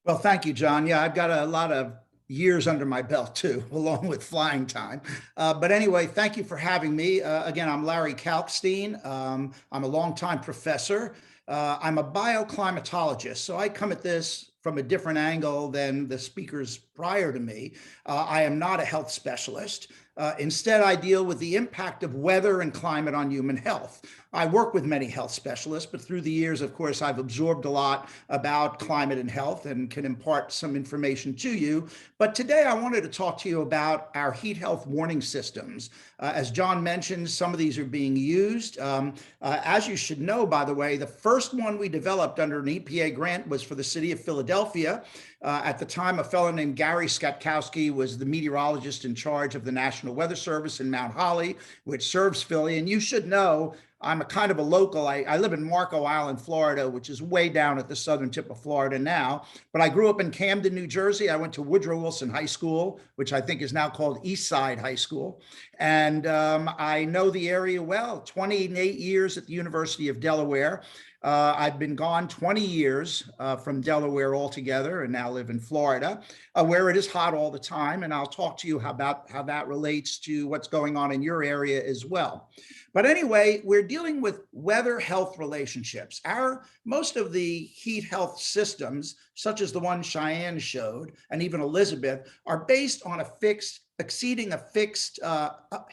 Well, thank you, John. Yeah, I've got a lot of years under my belt too, along with flying time. But anyway, thank you for having me. Again, I'm Larry Kalkstein. I'm a longtime professor. I'm a bioclimatologist, so I come at this from a different angle than the speakers prior to me. I am not a health specialist. Instead, I deal with the impact of weather and climate on human health. I work with many health specialists, but through the years, of course, I've absorbed a lot about climate and health and can impart some information to you. But today I wanted to talk to you about our heat health warning systems. As John mentioned, some of these are being used. As you should know, by the way, the first one we developed under an EPA grant was for the city of Philadelphia. At the time, a fellow named Gary Skatkowski was the meteorologist in charge of the National Weather Service in Mount Holly, which serves Philly. And you should know, I'm a kind of a local. I live in Marco Island, Florida, which is way down at the southern tip of Florida now. But I grew up in Camden, New Jersey. I went to Woodrow Wilson High School, which I think is now called East Side High School. And I know the area well, 28 years at the University of Delaware. I've been gone 20 years from Delaware altogether and now live in Florida, where it is hot all the time. And I'll talk to you about how that relates to what's going on in your area as well. But anyway, we're dealing with weather health relationships. Most of the heat health systems, such as the one Cheyenne showed, and even Elizabeth, are based on exceeding a fixed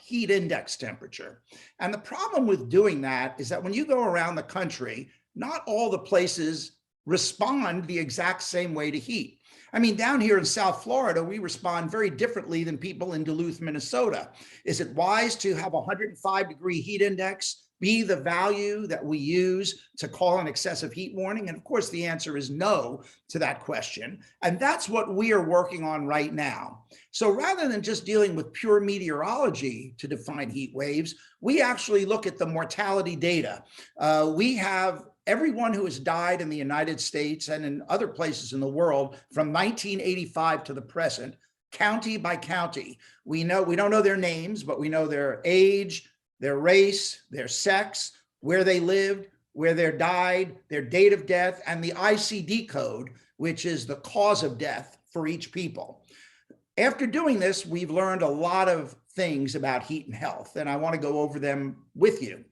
heat index temperature. And the problem with doing that is that when you go around the country, not all the places respond the exact same way to heat. I mean, down here in South Florida, we respond very differently than people in Duluth, Minnesota. Is it wise to have a 105-degree heat index be the value that we use to call an excessive heat warning? And of course, the answer is no to that question. And that's what we are working on right now. So rather than just dealing with pure meteorology to define heat waves, we actually look at the mortality data. We have everyone who has died in the United States and in other places in the world from 1985 to the present, county by county. We don't know their names, but we know their age, their race, their sex, where they lived, where they died, their date of death, and the ICD code, which is the cause of death for each people. After doing this, we've learned a lot of things about heat and health, and I want to go over them with you.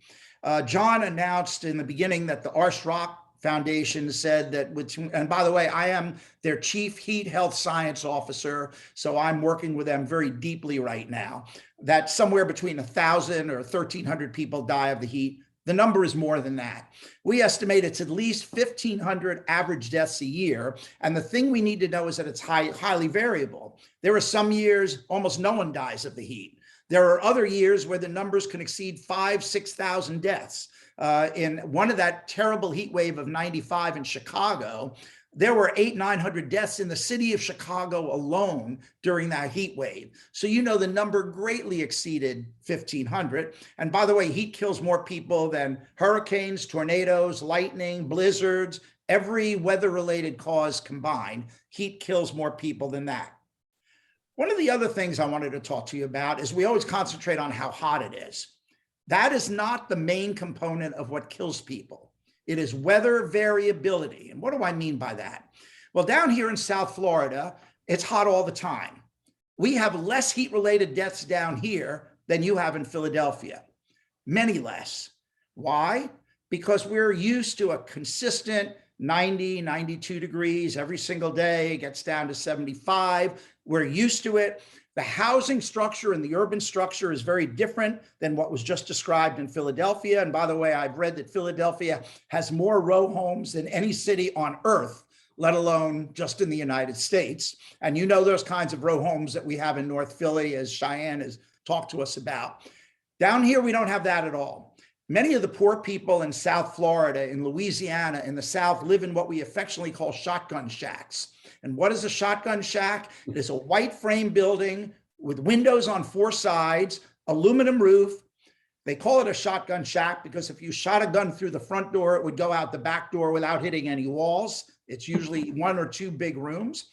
John announced in the beginning that the Arshrock Foundation said that, and by the way, I am their chief heat health science officer, so I'm working with them very deeply right now, that somewhere between 1,000 or 1,300 people die of the heat. The number is more than that. We estimate it's at least 1,500 average deaths a year. And the thing we need to know is that it's highly variable. There are some years almost no one dies of the heat. There are other years where the numbers can exceed 5,000, 6,000 deaths. In one of that terrible heat wave of 95 in Chicago, there were 800, 900 deaths in the city of Chicago alone during that heat wave. So, you know, the number greatly exceeded 1,500. And by the way, heat kills more people than hurricanes, tornadoes, lightning, blizzards, every weather-related cause combined. Heat kills more people than that. One of the other things I wanted to talk to you about is we always concentrate on how hot it is. That is not the main component of what kills people. It is weather variability. And what do I mean by that? Well, down here in South Florida, it's hot all the time. We have less heat-related deaths down here than you have in Philadelphia, many less. Why? Because we're used to a consistent 90, 92 degrees every single day. It gets down to 75. We're used to it. The housing structure and the urban structure is very different than what was just described in Philadelphia. And by the way, I've read that Philadelphia has more row homes than any city on earth, let alone just in the United States. And you know those kinds of row homes that we have in North Philly, as Cheyenne has talked to us about. Down here, we don't have that at all. Many of the poor people in South Florida, in Louisiana, in the South, live in what we affectionately call shotgun shacks. And what is a shotgun shack? It is a white frame building with windows on 4 sides, aluminum roof. They call it a shotgun shack because if you shot a gun through the front door, it would go out the back door without hitting any walls. It's usually 1 or 2 big rooms.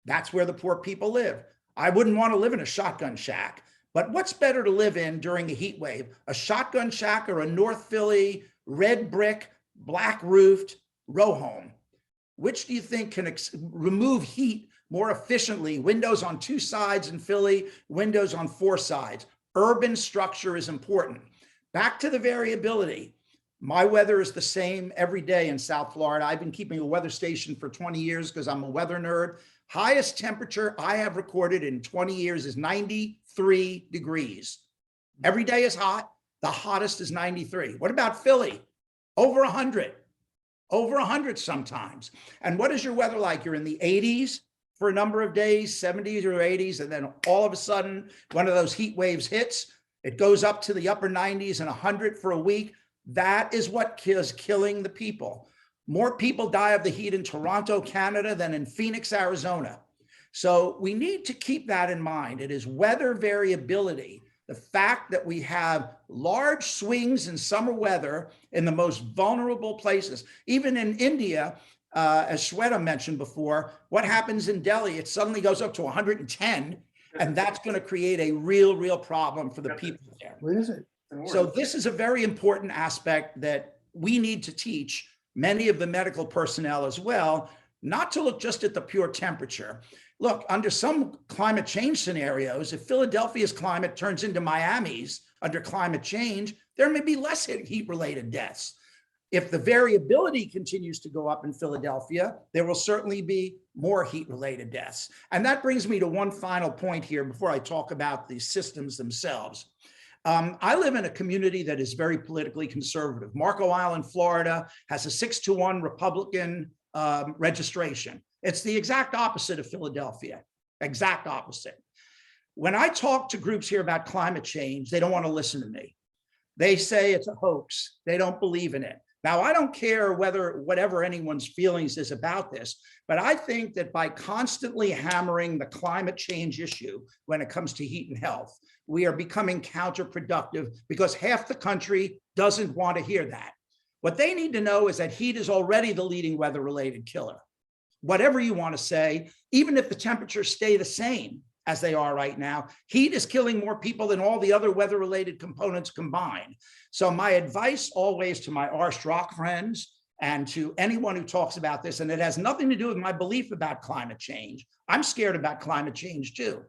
That's where the poor people live. I wouldn't want to live in a shotgun shack, but what's better to live in during a heat wave? A shotgun shack or a North Philly red brick, black roofed row home? Which do you think can remove heat more efficiently? Windows on 2 sides in Philly, windows on 4 sides. Urban structure is important. Back to the variability. My weather is the same every day in South Florida. I've been keeping a weather station for 20 years because I'm a weather nerd. Highest temperature I have recorded in 20 years is 93 degrees. Every day is hot. The hottest is 93. What about Philly? Over 100. Over 100 sometimes. And what is your weather like? You're in the 80s for a number of days, 70s or 80s, and then all of a sudden, one of those heat waves hits. It goes up to the upper 90s and 100 for a week. That is what is killing the people. More people die of the heat in Toronto, Canada, than in Phoenix, Arizona. So we need to keep that in mind. It is weather variability. The fact that we have large swings in summer weather in the most vulnerable places, even in India, as Shweta mentioned before, what happens in Delhi? It suddenly goes up to 110, and that's going to create a real problem for the people there. What is it? So this is a very important aspect that we need to teach many of the medical personnel as well, not to look just at the pure temperature. Look, under some climate change scenarios, if Philadelphia's climate turns into Miami's under climate change, there may be less heat-related deaths. If the variability continues to go up in Philadelphia, there will certainly be more heat-related deaths. And that brings me to one final point here before I talk about the systems themselves. I live in a community that is very politically conservative. Marco Island, Florida has a 6-to-1 Republican registration. It's the exact opposite of Philadelphia, exact opposite. When I talk to groups here about climate change, they don't want to listen to me. They say it's a hoax. They don't believe in it. Now, I don't care whatever anyone's feelings is about this, but I think that by constantly hammering the climate change issue when it comes to heat and health, we are becoming counterproductive because half the country doesn't want to hear that. What they need to know is that heat is already the leading weather-related killer. Whatever you want to say, even if the temperatures stay the same, as they are right now. Heat is killing more people than all the other weather-related components combined. So my advice always to my R-Strock friends and to anyone who talks about this, and it has nothing to do with my belief about climate change. I'm scared about climate change too.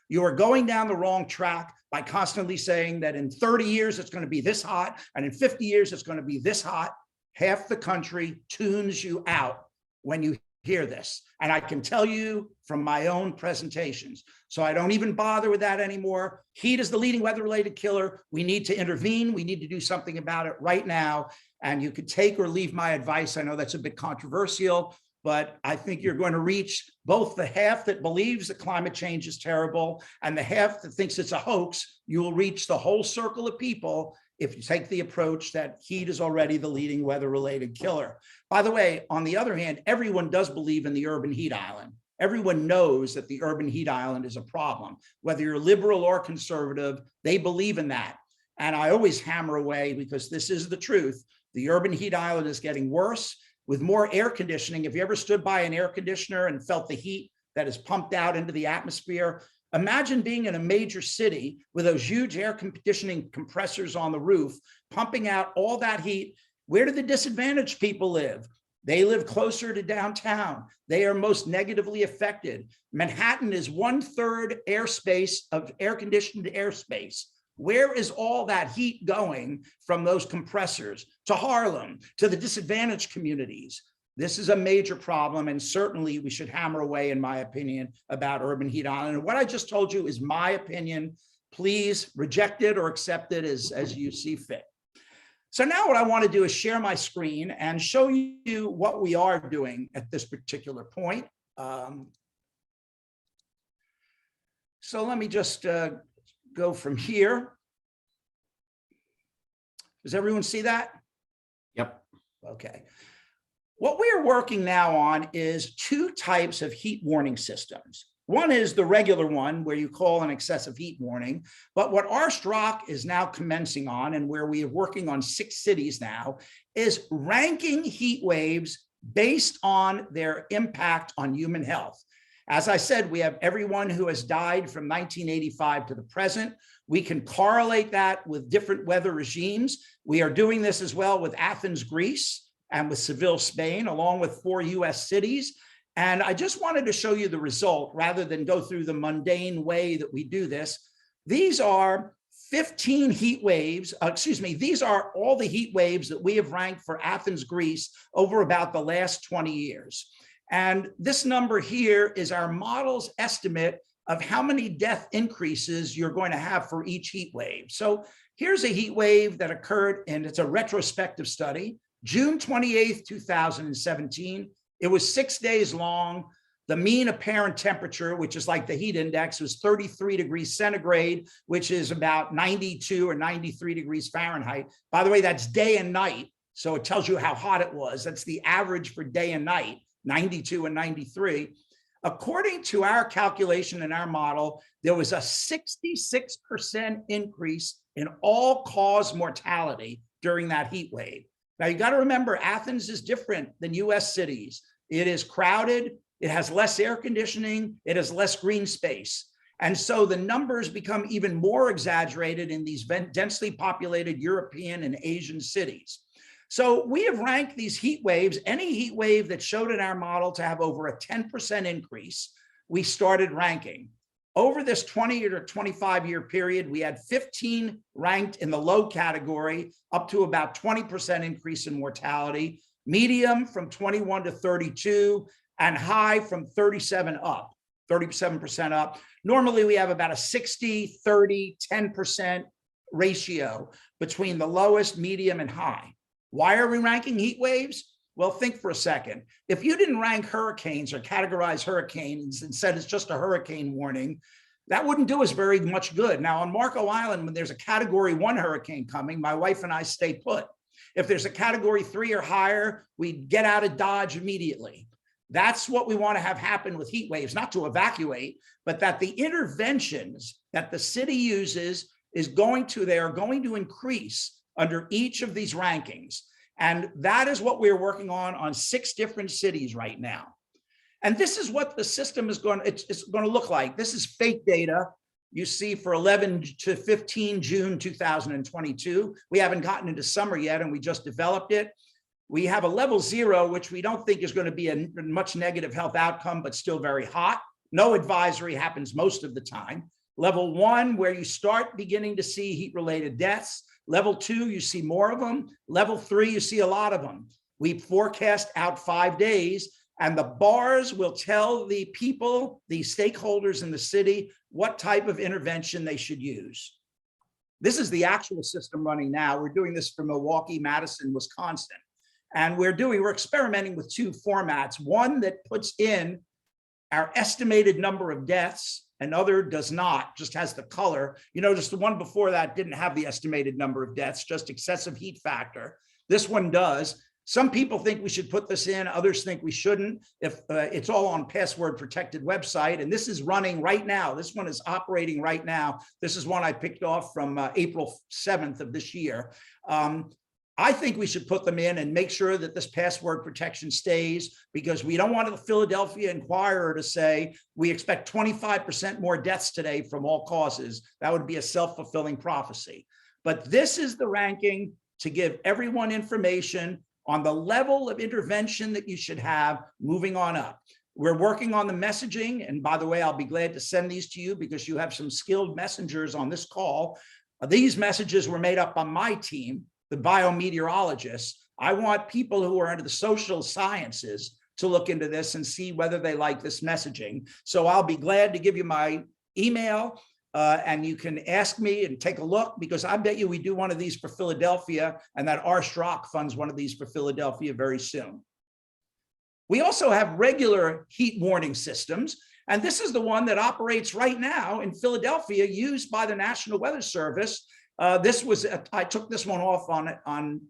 You are going down the wrong track by constantly saying that in 30 years, it's going to be this hot, and in 50 years, it's going to be this hot. Half the country tunes you out when you hear this. And I can tell you from my own presentations. So I don't even bother with that anymore. Heat is the leading weather-related killer. We need to intervene. We need to do something about it right now. And you could take or leave my advice. I know that's a bit controversial, but I think you're going to reach both the half that believes that climate change is terrible and the half that thinks it's a hoax. You will reach the whole circle of people if you take the approach that heat is already the leading weather-related killer. By the way, on the other hand, everyone does believe in the urban heat island. Everyone knows that the urban heat island is a problem. Whether you're liberal or conservative, they believe in that. And I always hammer away, because this is the truth. The urban heat island is getting worse with more air conditioning. If you ever stood by an air conditioner and felt the heat that is pumped out into the atmosphere, imagine being in a major city with those huge air conditioning compressors on the roof, pumping out all that heat. Where do the disadvantaged people live? They live closer to downtown. They are most negatively affected. Manhattan is 1/3 airspace of air-conditioned airspace. Where is all that heat going from those compressors to Harlem, to the disadvantaged communities? This is a major problem, and certainly we should hammer away, in my opinion, about urban heat island. And what I just told you is my opinion. Please reject it or accept it as you see fit. So now what I want to do is share my screen and show you what we are doing at this particular point. So let me just go from here. Does everyone see that? Yep. Okay. What we are working now on is two types of heat warning systems. One is the regular one where you call an excessive heat warning, but what R-Strock is now commencing on, and where we are working on 6 cities now, is ranking heat waves based on their impact on human health. As I said, we have everyone who has died from 1985 to the present. We can correlate that with different weather regimes. We are doing this as well with Athens, Greece, and with Seville, Spain, along with 4 US cities. And I just wanted to show you the result rather than go through the mundane way that we do this. These are 15 heat waves, these are all the heat waves that we have ranked for Athens, Greece over about the last 20 years. And this number here is our model's estimate of how many death increases you're going to have for each heat wave. So here's a heat wave that occurred, and it's a retrospective study, June 28th, 2017. It was 6 days long. The mean apparent temperature, which is like the heat index, was 33 degrees centigrade, which is about 92 or 93 degrees Fahrenheit. By the way, that's day and night. So it tells you how hot it was. That's the average for day and night, 92 and 93. According to our calculation and our model, there was a 66% increase in all-cause mortality during that heat wave. Now, you got to remember, Athens is different than US cities. It is crowded. It has less air conditioning. It has less green space. And so the numbers become even more exaggerated in these densely populated European and Asian cities. So we have ranked these heat waves, any heat wave that showed in our model to have over a 10% increase, we started ranking. Over this 20 or 25-year period, we had 15 ranked in the low category, up to about 20% increase in mortality, medium from 21 to 32, and high from 37% up. Normally, we have about a 60, 30, 10% ratio between the lowest, medium, and high. Why are we ranking heat waves? Well, think for a second. If you didn't rank hurricanes or categorize hurricanes and said it's just a hurricane warning, that wouldn't do us very much good. Now, on Marco Island, when there's a Category 1 hurricane coming, my wife and I stay put. If there's a Category 3 or higher, we get out of Dodge immediately. That's what we want to have happen with heat waves, not to evacuate, but that the interventions that the city uses they are going to increase under each of these rankings. And that is what we're working on 6 different cities right now. And this is what the system is going, it's going to look like. This is fake data. You see for 11 to 15 June 2022. We haven't gotten into summer yet, and we just developed it. We have a level 0, which we don't think is going to be a much negative health outcome, but still very hot. No advisory happens most of the time. Level 1, where you start beginning to see heat-related deaths. Level 2, you see more of them. Level 3, you see a lot of them. We forecast out 5 days, and the bars will tell the people, the stakeholders in the city, what type of intervention they should use. This is the actual system running now. We're doing this for Milwaukee, Madison, Wisconsin. And we're experimenting with 2 formats. One that puts in our estimated number of deaths, another does not, just has the color. You notice the one before that didn't have the estimated number of deaths, just excessive heat factor. This one does. Some people think we should put this in, others think we shouldn't. If it's all on password protected website, and this is running right now. This one is operating right now. This is one I picked off from April 7th of this year. I think we should put them in and make sure that this password protection stays, because we don't want the Philadelphia Inquirer to say, we expect 25% more deaths today from all causes. That would be a self-fulfilling prophecy. But this is the ranking to give everyone information on the level of intervention that you should have moving on up. We're working on the messaging. And by the way, I'll be glad to send these to you because you have some skilled messengers on this call. These messages were made up by my team, the biometeorologists. I want people who are into the social sciences to look into this and see whether they like this messaging. So I'll be glad to give you my email and you can ask me and take a look, because I bet you we do one of these for Philadelphia, and that RSROC funds one of these for Philadelphia very soon. We also have regular heat warning systems. And this is the one that operates right now in Philadelphia, used by the National Weather Service. I took this one off on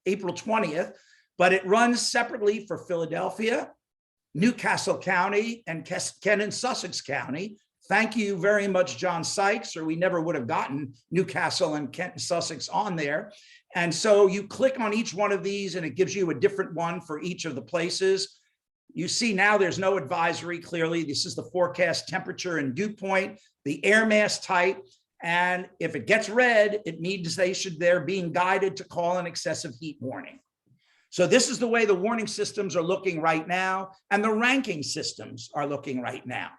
April 20th, but it runs separately for Philadelphia, Newcastle County, and Kent and Sussex County. Thank you very much, John Sykes, or we never would have gotten Newcastle and Kent and Sussex on there. And so you click on each one of these and it gives you a different one for each of the places. You see now there's no advisory, clearly. This is the forecast temperature and dew point, the air mass type. And if it gets red, it means they're being guided to call an excessive heat warning. So this is the way the warning systems are looking right now, and the ranking systems are looking right now.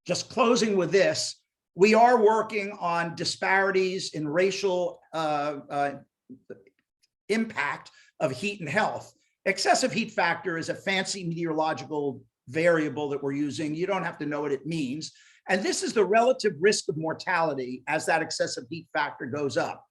Just closing with this, we are working on disparities in racial impact of heat and health. Excessive heat factor is a fancy meteorological variable that we're using. You don't have to know what it means. And this is the relative risk of mortality as that excessive heat factor goes up.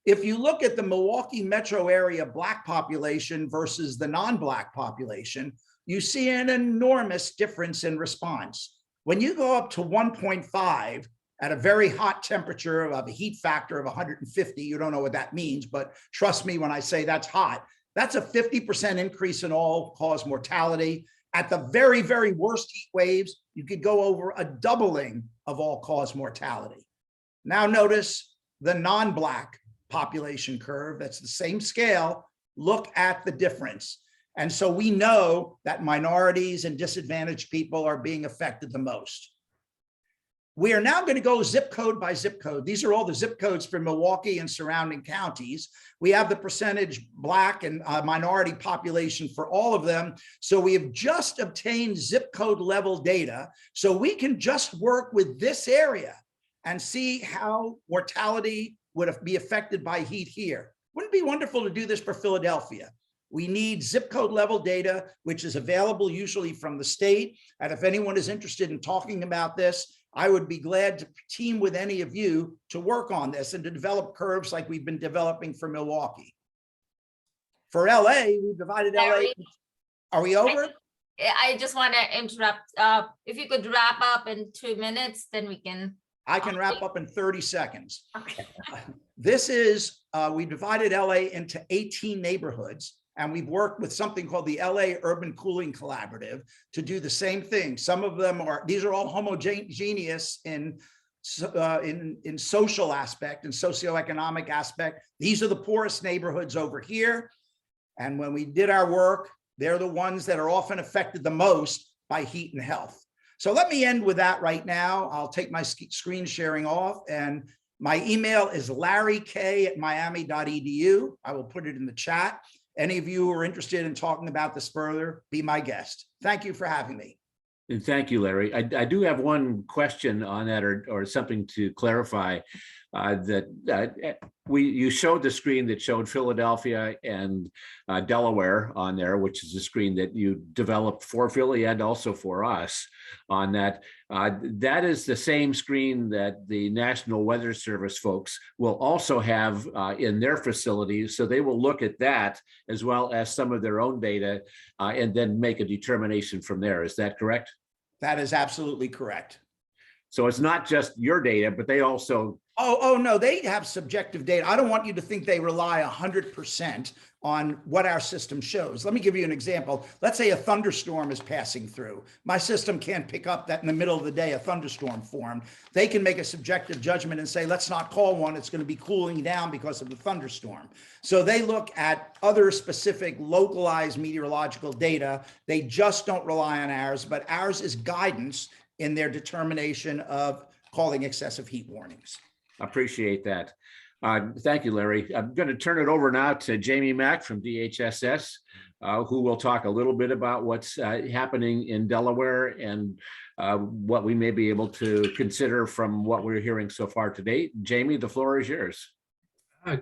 If you look at the Milwaukee metro area Black population versus the non-Black population, you see an enormous difference in response. When you go up to 1.5 at a very hot temperature of a heat factor of 150, you don't know what that means, but trust me when I say that's hot, that's a 50% increase in all-cause mortality. At the very, very worst heat waves, you could go over a doubling of all-cause mortality. Now notice the non-Black population curve, that's the same scale. Look at the difference. And so we know that minorities and disadvantaged people are being affected the most. We are now going to go zip code by zip code. These are all the zip codes for Milwaukee and surrounding counties. We have the percentage Black and minority population for all of them. So we have just obtained zip code level data. So we can just work with this area and see how mortality would be affected by heat here. Wouldn't it be wonderful to do this for Philadelphia? We need zip code level data, which is available usually from the state. And if anyone is interested in talking about this, I would be glad to team with any of you to work on this and to develop curves like we've been developing for Milwaukee. For LA, we've divided LA. Are we over? I just want to interrupt. If you could wrap up in 2 minutes, then we can. I can wrap up in 30 seconds. Okay. This is, we divided LA into 18 neighborhoods, and we've worked with something called the LA Urban Cooling Collaborative to do the same thing. Some of them are, these are all homogeneous in social aspect and socioeconomic aspect. These are the poorest neighborhoods over here. And when we did our work, They're the ones that are often affected the most by heat and health. So let me end with that right now. I'll take my screen sharing off, and my email is larryk@miami.edu. I will put it in the chat. Any of you who are interested in talking about this further, be my guest. Thank you for having me. And thank you, Larry. I do have one question on that, or something to clarify. You showed the screen that showed Philadelphia and Delaware on there, which is a screen that you developed for Philly and also for us on that. That is the same screen that the National Weather Service folks will also have in their facilities. So they will look at that as well as some of their own data and then make a determination from there. Is that correct? That is absolutely correct. So it's not just your data, but they also. Oh, no, they have subjective data. I don't want you to think they rely 100% on what our system shows. Let me give you an example. Let's say a thunderstorm is passing through. My system can't pick up that in the middle of the day a thunderstorm formed. They can make a subjective judgment and say, let's not call one. It's going to be cooling down because of the thunderstorm. So they look at other specific localized meteorological data. They just don't rely on ours, but ours is guidance in their determination of calling excessive heat warnings. Appreciate that. Thank you, Larry. I'm going to turn it over now to Jamie Mack from DHSS, who will talk a little bit about what's happening in Delaware and what we may be able to consider from what we're hearing so far today. Jamie, the floor is yours.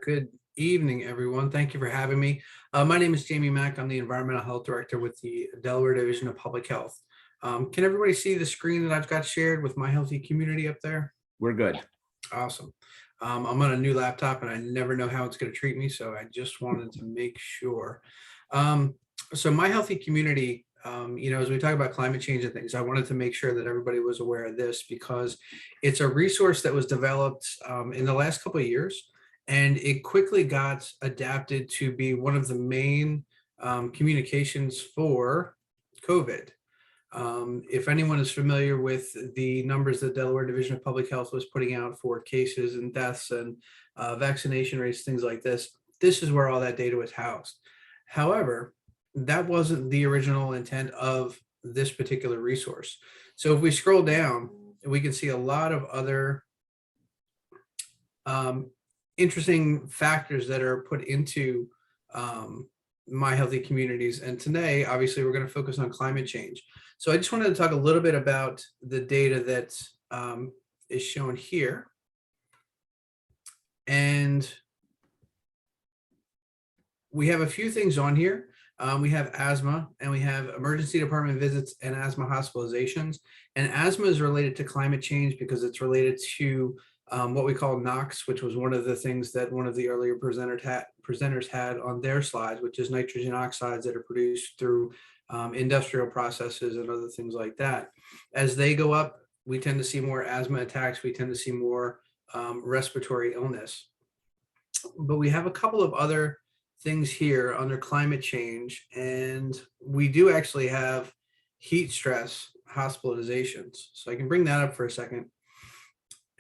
Good evening, everyone. Thank you for having me. My name is Jamie Mack. I'm the Environmental Health Director with the Delaware Division of Public Health. Can everybody see the screen that I've got shared with My Healthy Community up there? We're good. Awesome. I'm on a new laptop and I never know how it's going to treat me, so I just wanted to make sure. So My Healthy Community, as we talk about climate change and things, I wanted to make sure that everybody was aware of this because it's a resource that was developed in the last couple of years, and it quickly got adapted to be one of the main communications for COVID. If anyone is familiar with the numbers that Delaware Division of Public Health was putting out for cases and deaths and vaccination rates, things like this is where all that data was housed. However, that wasn't the original intent of this particular resource. So if we scroll down, we can see a lot of other interesting factors that are put into My Healthy Communities. And today, obviously, we're going to focus on climate change. So I just wanted to talk a little bit about the data that is shown here. And we have a few things on here. We have asthma, and we have emergency department visits and asthma hospitalizations. And asthma is related to climate change because it's related to what we call NOx, which was one of the things that one of the earlier presenters had on their slides, which is nitrogen oxides that are produced through industrial processes and other things like that. As they go up, we tend to see more asthma attacks. We tend to see more respiratory illness. But we have a couple of other things here under climate change, and we do actually have heat stress hospitalizations. So I can bring that up for a second.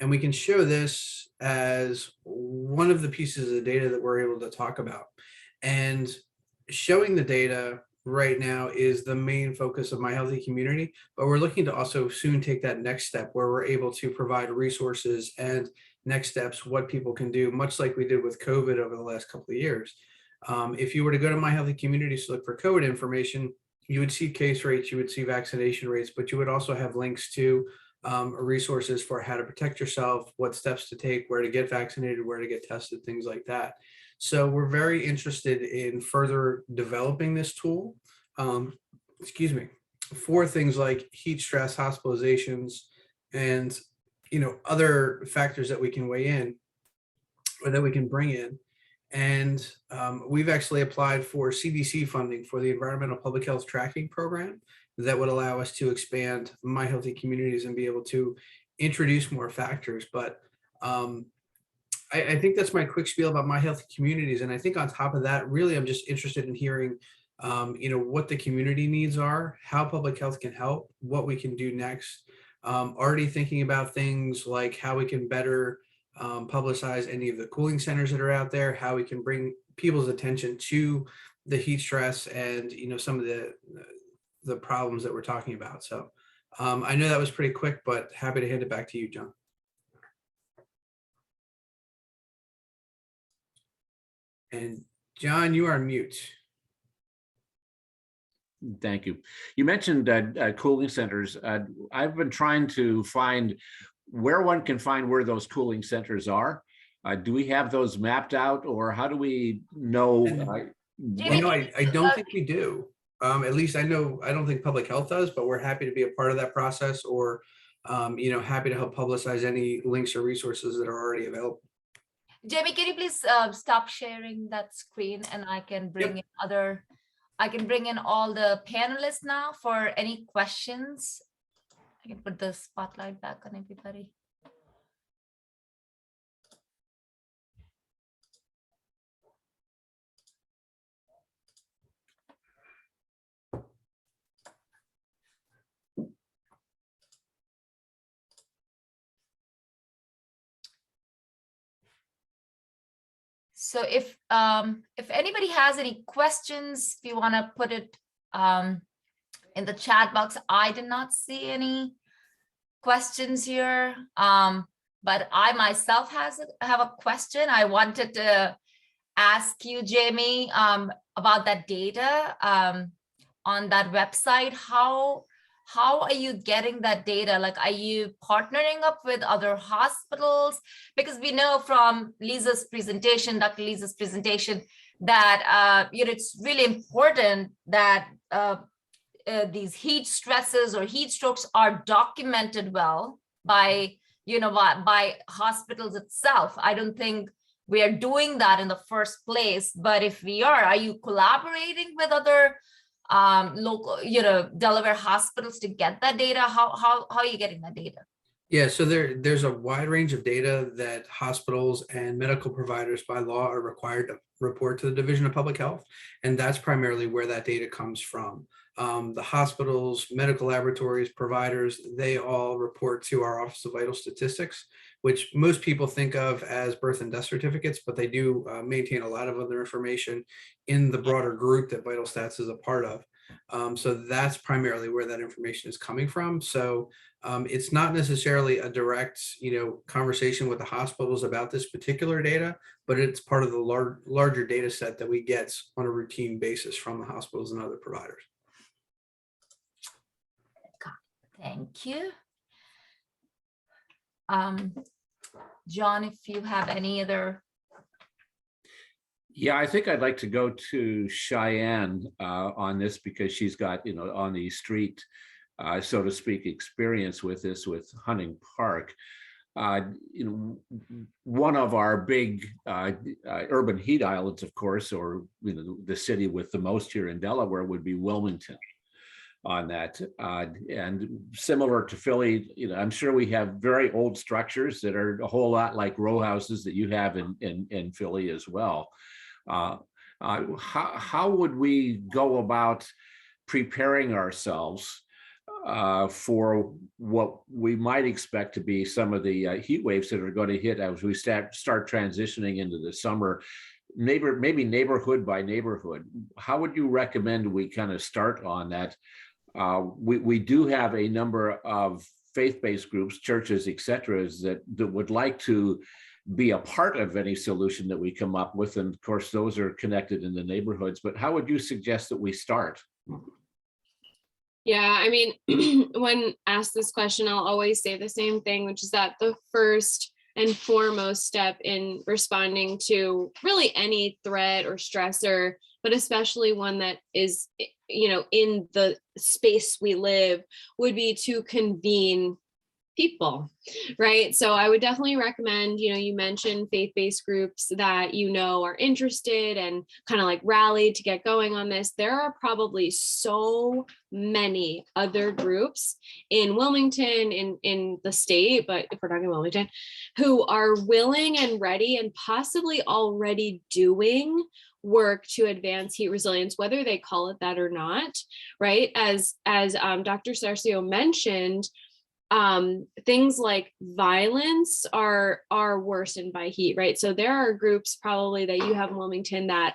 And we can show this as one of the pieces of data that we're able to talk about. And showing the data right now is the main focus of My Healthy Community, but we're looking to also soon take that next step where we're able to provide resources and next steps, what people can do, much like we did with COVID over the last couple of years. If you were to go to My Healthy Communities to look for COVID information, you would see case rates, you would see vaccination rates, but you would also have links to resources for how to protect yourself, what steps to take, where to get vaccinated, where to get tested, things like that. So we're very interested in further developing this tool, for things like heat stress, hospitalizations, and other factors that we can weigh in or that we can bring in. And we've actually applied for CDC funding for the Environmental Public Health Tracking Program that would allow us to expand My Healthy Communities and be able to introduce more factors. But I think that's my quick spiel about My Healthy Communities. And I think on top of that, really, I'm just interested in hearing, what the community needs are, how public health can help, what we can do next. Already thinking about things like how we can better publicize any of the cooling centers that are out there, how we can bring people's attention to the heat stress and, some of the problems that we're talking about. So I know that was pretty quick, but happy to hand it back to you, John. And John, you are mute. Thank you. You mentioned cooling centers. I've been trying to find where one can find where those cooling centers are. Do we have those mapped out, or how do we know? I don't think we do. At least I don't think public health does, but we're happy to be a part of that process, or happy to help publicize any links or resources that are already available. Jamie, can you please stop sharing that screen, and I can bring in all the panelists now for any questions. I can put the spotlight back on everybody. So if anybody has any questions, if you want to put it in the chat box. I did not see any questions here, but I myself have a question. I wanted to ask you, Jamie, about that data on that website. How are you getting that data? Like, are you partnering up with other hospitals? Because we know from Lisa's presentation, Dr. Lisa's presentation, that it's really important that these heat stresses or heat strokes are documented well by by hospitals itself. I don't think we are doing that in the first place, but if we are you collaborating with other local, Delaware hospitals to get that data? How are you getting that data? Yeah, so there's a wide range of data that hospitals and medical providers by law are required to report to the Division of Public Health, and that's primarily where that data comes from. The hospitals, medical laboratories, providers, they all report to our Office of Vital Statistics, which most people think of as birth and death certificates, but they do maintain a lot of other information in the broader group that Vital Stats is a part of. So that's primarily where that information is coming from. So it's not necessarily a direct, conversation with the hospitals about this particular data, but it's part of the larger data set that we get on a routine basis from the hospitals and other providers. Thank you. John, if you have any other. Yeah, I think I'd like to go to Cheyenne on this, because she's got, on the street, so to speak, experience with this with Hunting Park. One of our big urban heat islands, of course, or the city with the most here in Delaware would be Wilmington on that. And similar to Philly, I'm sure we have very old structures that are a whole lot like row houses that you have in Philly as well. How would we go about preparing ourselves for what we might expect to be some of the heat waves that are going to hit as we start transitioning into the summer, maybe neighborhood by neighborhood? How would you recommend we kind of start on that? We do have a number of faith-based groups, churches, et cetera, that would like to be a part of any solution that we come up with. And of course, those are connected in the neighborhoods. But how would you suggest that we start? Yeah, I mean, when asked this question, I'll always say the same thing, which is that the first and foremost step in responding to really any threat or stressor, but especially one that is, in the space we live, would be to convene people, right? So I would definitely recommend, you mentioned faith-based groups that are interested and kind of like rallied to get going on this. There are probably so many other groups in Wilmington, in the state, but if we're talking Wilmington, who are willing and ready and possibly already doing work to advance heat resilience, whether they call it that or not, right? As Dr. Sarcio mentioned, things like violence are worsened by heat, right? So there are groups probably that you have in Wilmington that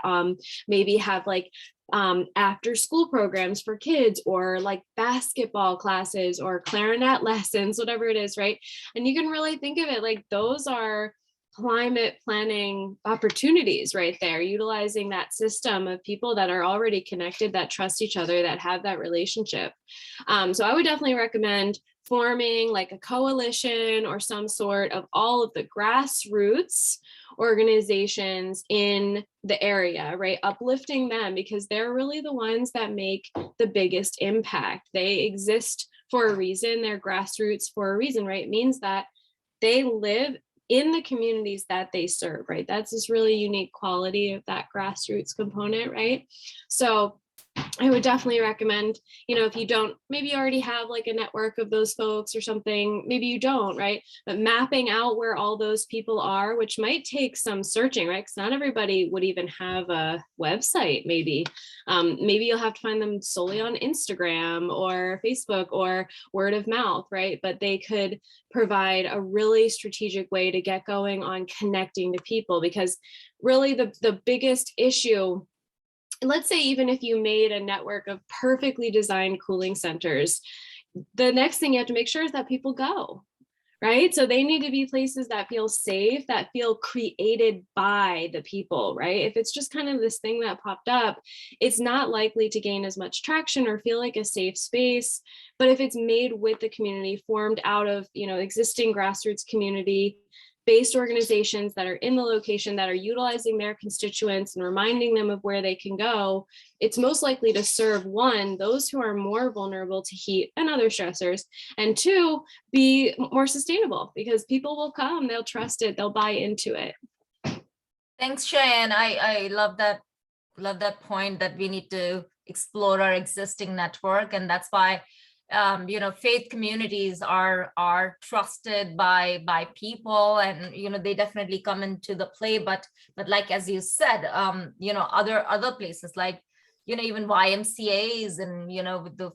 maybe have like after school programs for kids, or like basketball classes or clarinet lessons, whatever it is, right? And you can really think of it like those are climate planning opportunities right there, utilizing that system of people that are already connected, that trust each other, that have that relationship. So I would definitely recommend forming like a coalition or some sort of all of the grassroots organizations in the area, right? Uplifting them, because they're really the ones that make the biggest impact. They exist for a reason. They're grassroots for a reason, right? It means that they live in the communities that they serve, right? That's this really unique quality of that grassroots component, right? So I would definitely recommend, if you don't, maybe you already have like a network of those folks or something, maybe you don't, right? But mapping out where all those people are, which might take some searching, right? Because not everybody would even have a website, maybe. Maybe you'll have to find them solely on Instagram or Facebook or word of mouth, right? But they could provide a really strategic way to get going on connecting to people, because really the biggest issue, let's say even if you made a network of perfectly designed cooling centers, the next thing you have to make sure is that people go, right? So they need to be places that feel safe, that feel created by the people, right? If it's just kind of this thing that popped up, it's not likely to gain as much traction or feel like a safe space. But if it's made with the community, formed out of, existing grassroots community based organizations that are in the location, that are utilizing their constituents and reminding them of where they can go, it's most likely to serve, one, those who are more vulnerable to heat and other stressors, and two, be more sustainable, because people will come, they'll trust it, they'll buy into it. Thanks, Cheyenne. I love that point that we need to explore our existing network, and that's why faith communities are trusted by people, and they definitely come into the play. But like as you said, other places like even YMCA's and with the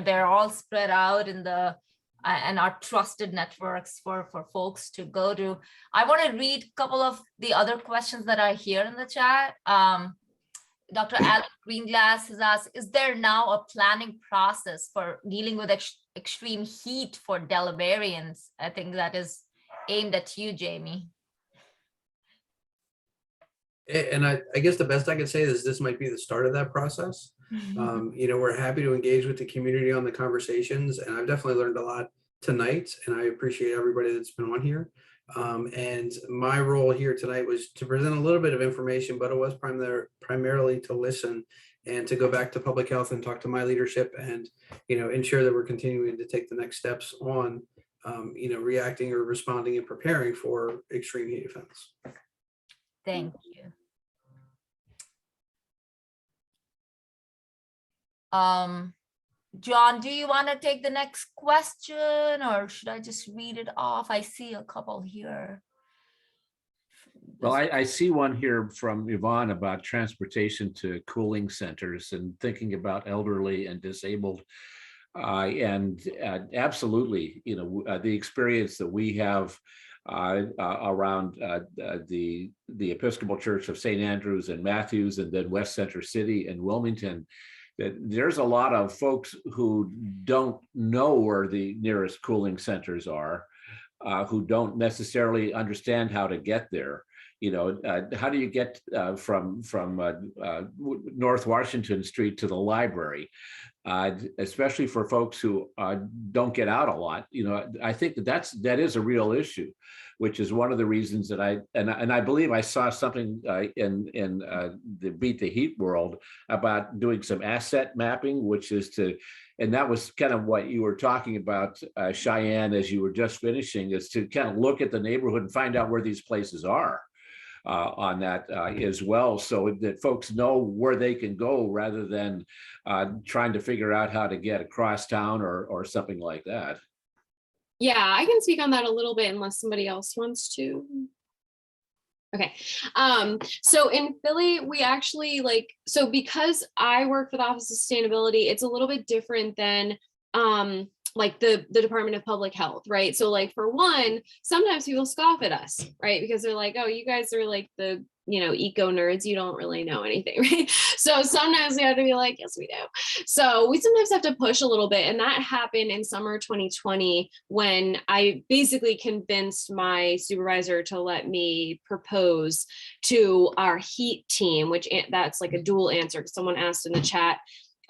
they're all spread out in the and are trusted networks for folks to go to. I want to read a couple of the other questions that are here in the chat. Dr. Alan Greenglass has asked, is there now a planning process for dealing with extreme heat for Delawareans? I think that is aimed at you, Jamie. And I guess the best I could say is this might be the start of that process. We're happy to engage with the community on the conversations, and I've definitely learned a lot tonight, and I appreciate everybody that's been on here. And my role here tonight was to present a little bit of information, but it was primarily to listen and to go back to public health and talk to my leadership and, ensure that we're continuing to take the next steps on, reacting or responding and preparing for extreme heat events. Thank you. John, do you want to take the next question, or should I just read it off? I see a couple here. Well, I see one here from Yvonne about transportation to cooling centers and thinking about elderly and disabled. And absolutely, the experience that we have around the Episcopal Church of St. Andrews and Matthews, and then West Center City and Wilmington, that there's a lot of folks who don't know where the nearest cooling centers are, who don't necessarily understand how to get there. How do you get from North Washington Street to the library, especially for folks who don't get out a lot? I think that is a real issue, which is one of the reasons that I believe I saw something in the Beat the Heat world about doing some asset mapping, which is and that was kind of what you were talking about, Cheyenne, as you were just finishing, is to kind of look at the neighborhood and find out where these places are on that as well, so that folks know where they can go rather than trying to figure out how to get across town or something like that. Yeah, I can speak on that a little bit unless somebody else wants to. Okay. So in Philly, we actually because I work for the Office of Sustainability, it's a little bit different than like the Department of Public Health, right? So like for one, sometimes people scoff at us, right? Because they're like, oh, you guys are like the, you know, eco nerds, you don't really know anything, right? So sometimes we have to be like, yes, we do. So we sometimes have to push a little bit. And that happened in summer 2020 when I basically convinced my supervisor to let me propose to our heat team, which that's like a dual answer because someone asked in the chat,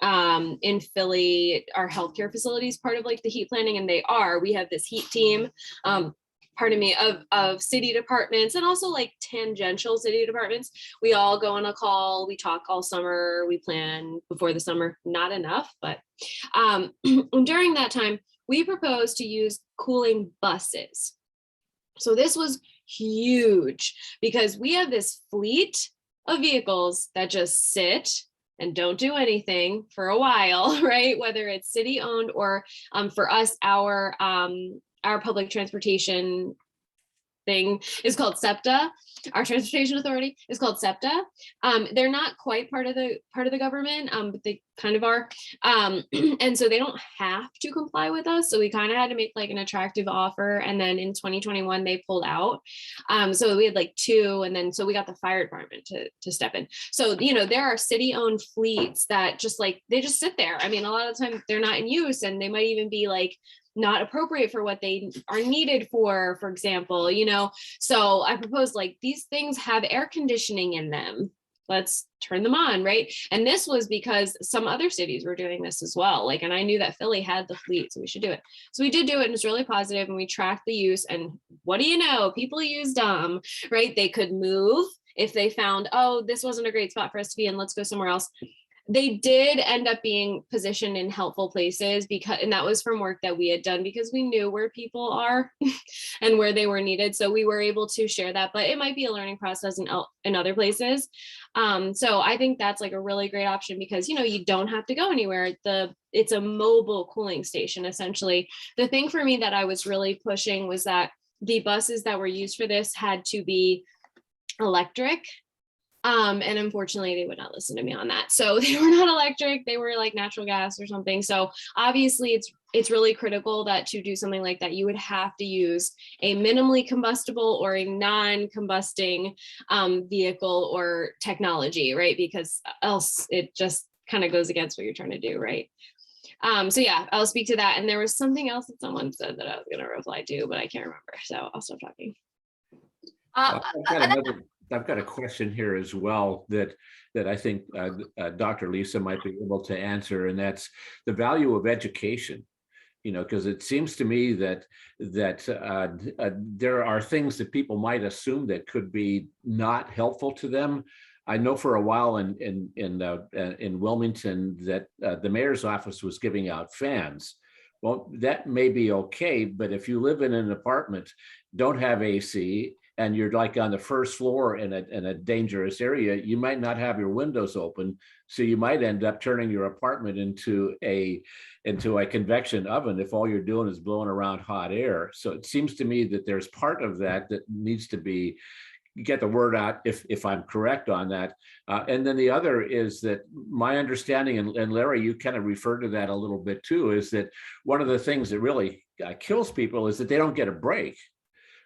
in Philly, our healthcare facility is part of like the heat planning, and we have this heat team, pardon me, of city departments and also like tangential city departments. We all go on a call, we talk all summer, we plan before the summer, not enough, but during that time, we proposed to use cooling buses. So this was huge because we have this fleet of vehicles that just sit and don't do anything for a while, right? Whether it's city owned or for us, our public transportation thing is called SEPTA. Our transportation authority is called SEPTA. They're not quite part of the government, but they kind of are. And so they don't have to comply with us. So we kind of had to make like an attractive offer. And then in 2021, they pulled out. So we had like two, and then so we got the fire department to step in. So, you know, there are city-owned fleets that just like, they just sit there. I mean, a lot of the time they're not in use, and they might even be like not appropriate for what they are needed for example, you know. So I proposed like these things have air conditioning in them. Let's turn them on, right? And this was because some other cities were doing this as well. Like, and I knew that Philly had the fleet, so we should do it. So we did do it, and it's really positive, and we tracked the use. And what do you know? People used them, right? They could move if they found, oh, this wasn't a great spot for us to be in, let's go somewhere else. They did end up being positioned in helpful places and that was from work that we had done because we knew where people are and where they were needed. So we were able to share that, but it might be a learning process in other places. So I think that's like a really great option because, you know, you don't have to go anywhere. It's a mobile cooling station, essentially. The thing for me that I was really pushing was that the buses that were used for this had to be electric. And unfortunately, they would not listen to me on that. So they were not electric, they were like natural gas or something. So obviously it's really critical that to do something like that, you would have to use a minimally combustible or a non-combusting vehicle or technology, right? Because else it just kind of goes against what you're trying to do, right? So yeah, I'll speak to that. And there was something else that someone said that I was going to reply to, but I can't remember. So I'll stop talking. I've got a question here as well that I think Dr. Lisa might be able to answer, and that's the value of education. You know, because it seems to me that there are things that people might assume that could be not helpful to them. I know for a while in Wilmington that the mayor's office was giving out fans. Well, that may be okay, but if you live in an apartment, don't have AC, and you're like on the first floor in a dangerous area, you might not have your windows open. So you might end up turning your apartment into a convection oven if all you're doing is blowing around hot air. So it seems to me that there's part of that needs to be, get the word out if I'm correct on that. And then the other is that my understanding, and Larry, you kind of referred to that a little bit too, is that one of the things that really kills people is that they don't get a break.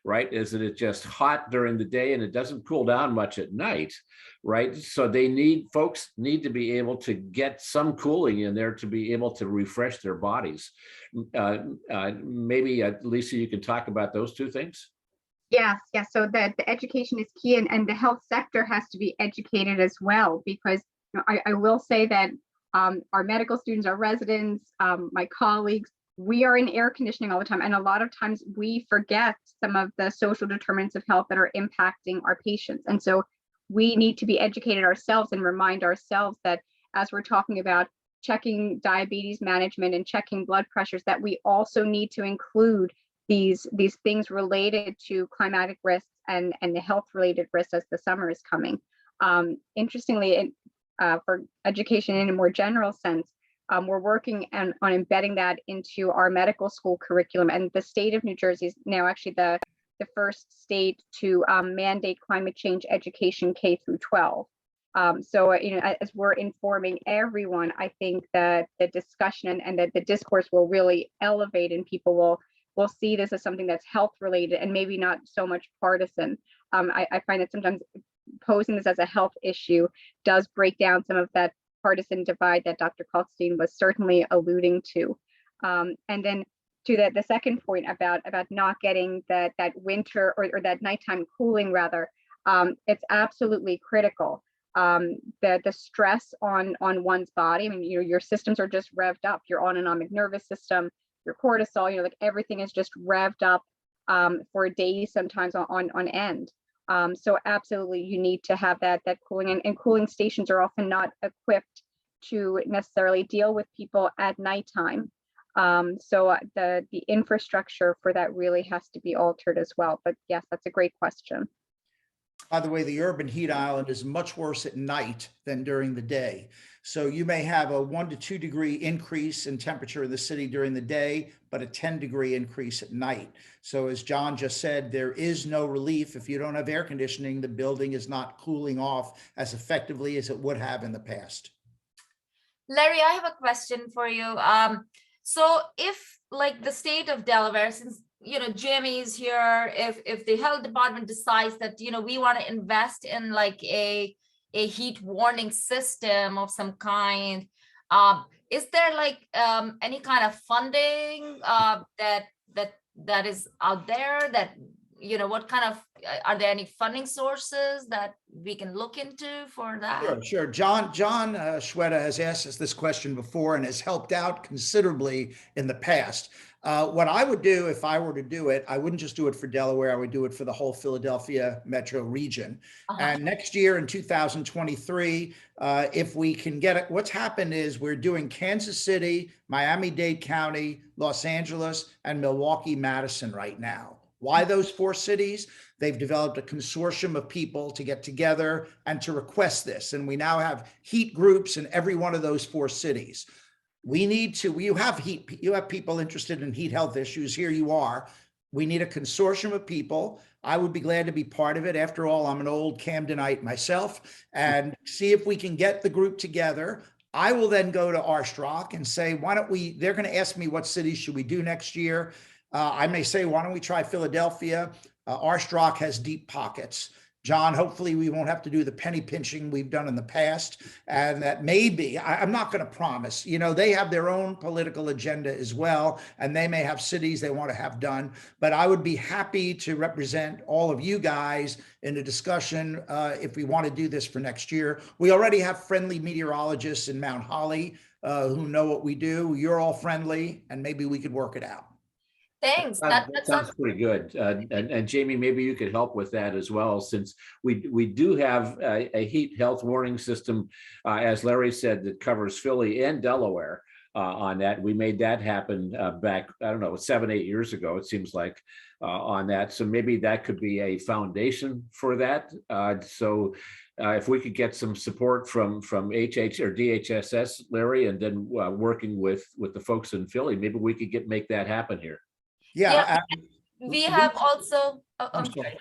Right? Is that it's just hot during the day and it doesn't cool down much at night, right? So folks need to be able to get some cooling in there to be able to refresh their bodies. Maybe Lisa, you can talk about those two things. Yes. So the education is key, and the health sector has to be educated as well, because you know, I will say that our medical students, our residents, my colleagues, we are in air conditioning all the time. And a lot of times we forget some of the social determinants of health that are impacting our patients. And so we need to be educated ourselves and remind ourselves that as we're talking about checking diabetes management and checking blood pressures, that we also need to include these things related to climatic risks and the health related risks as the summer is coming. Interestingly, for education in a more general sense, we're working on embedding that into our medical school curriculum, and the state of New Jersey is now actually the first state to mandate climate change education K through 12. As we're informing everyone, I think that the discussion and that the discourse will really elevate, and people will see this as something that's health related and maybe not so much partisan. I find that sometimes posing this as a health issue does break down some of that partisan divide that Dr. Kalkstein was certainly alluding to. And then to the second point about not getting that winter or that nighttime cooling rather, it's absolutely critical. The stress on one's body. I mean, your systems are just revved up. Your autonomic nervous system, your cortisol, like everything is just revved up for days, sometimes on end. So absolutely, you need to have that cooling, and cooling stations are often not equipped to necessarily deal with people at nighttime. So the infrastructure for that really has to be altered as well. But yes, that's a great question. By the way, the urban heat island is much worse at night than during the day. So you may have a 1 to 2 degree increase in temperature in the city during the day, but a 10-degree increase at night. So as John just said, there is no relief. If you don't have air conditioning, the building is not cooling off as effectively as it would have in the past. Larry, I have a question for you. So if like the state of Delaware, since Jamie is here, if the health department decides that we want to invest in like a heat warning system of some kind, is there like any kind of funding that is out there, that what kind of, are there any funding sources that we can look into for that? Sure. John Shweta has asked us this question before and has helped out considerably in the past. What I would do if I were to do it, I wouldn't just do it for Delaware, I would do it for the whole Philadelphia metro region. And next year in 2023, if we can get it, what's happened is we're doing Kansas City, Miami-Dade County, Los Angeles, and Milwaukee-Madison right now. Why those 4 cities? They've developed a consortium of people to get together and to request this. And we now have heat groups in every one of those 4 cities. You have people interested in heat health issues. Here you are. We need a consortium of people. I would be glad to be part of it. After all, I'm an old Camdenite myself, and see if we can get the group together. I will then go to RSTROC and say, why don't we, they're going to ask me what cities should we do next year. I may say, why don't we try Philadelphia? RSTROC has deep pockets. John, hopefully we won't have to do the penny pinching we've done in the past. And that maybe, I'm not going to promise, they have their own political agenda as well, and they may have cities they want to have done. But I would be happy to represent all of you guys in a discussion if we want to do this for next year. We already have friendly meteorologists in Mount Holly who know what we do. You're all friendly, and maybe we could work it out. Thanks. That sounds pretty good. And Jamie, maybe you could help with that as well, since we do have a heat health warning system, as Larry said, that covers Philly and Delaware on that. We made that happen back, I don't know, 7, 8 years ago, it seems like, on that. So maybe that could be a foundation for that. So if we could get some support from HH or DHSS, Larry, and then working with the folks in Philly, maybe we could make that happen here. Yeah. We have also, I'm sorry.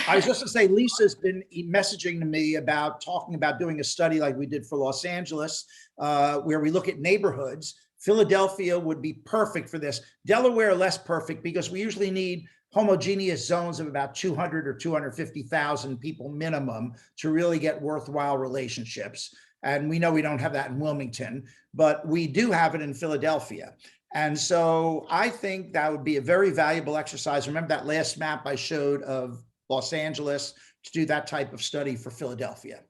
I was just to say, Lisa's been messaging to me about talking about doing a study like we did for Los Angeles, where we look at neighborhoods. Philadelphia would be perfect for this. Delaware, less perfect, because we usually need homogeneous zones of about 200 or 250,000 people minimum to really get worthwhile relationships. And we know we don't have that in Wilmington, but we do have it in Philadelphia. And so I think that would be a very valuable exercise. Remember that last map I showed of Los Angeles, to do that type of study for Philadelphia.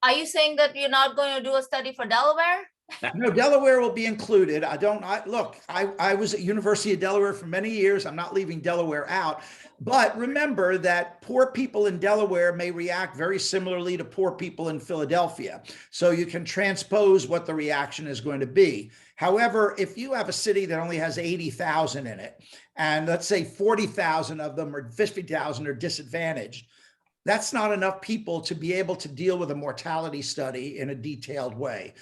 Are you saying that you're not going to do a study for Delaware? No, Delaware will be included. I was at University of Delaware for many years. I'm not leaving Delaware out. But remember that poor people in Delaware may react very similarly to poor people in Philadelphia. So you can transpose what the reaction is going to be. However, if you have a city that only has 80,000 in it, and let's say 40,000 of them or 50,000 are disadvantaged, that's not enough people to be able to deal with a mortality study in a detailed way.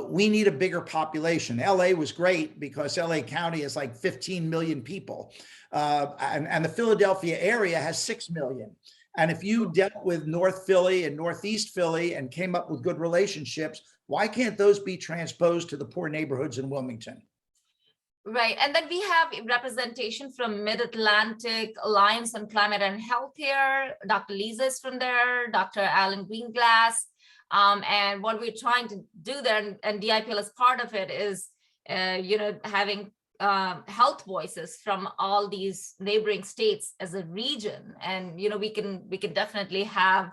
We need a bigger population. LA was great because LA County is like 15 million people. And the Philadelphia area has 6 million. And if you dealt with North Philly and Northeast Philly and came up with good relationships, why can't those be transposed to the poor neighborhoods in Wilmington? Right, and then we have representation from Mid-Atlantic Alliance on Climate and Health here. Dr. Lisa is from there, Dr. Alan Greenglass. And what we're trying to do there, and DIPL is part of it, is having health voices from all these neighboring states as a region. And we can definitely have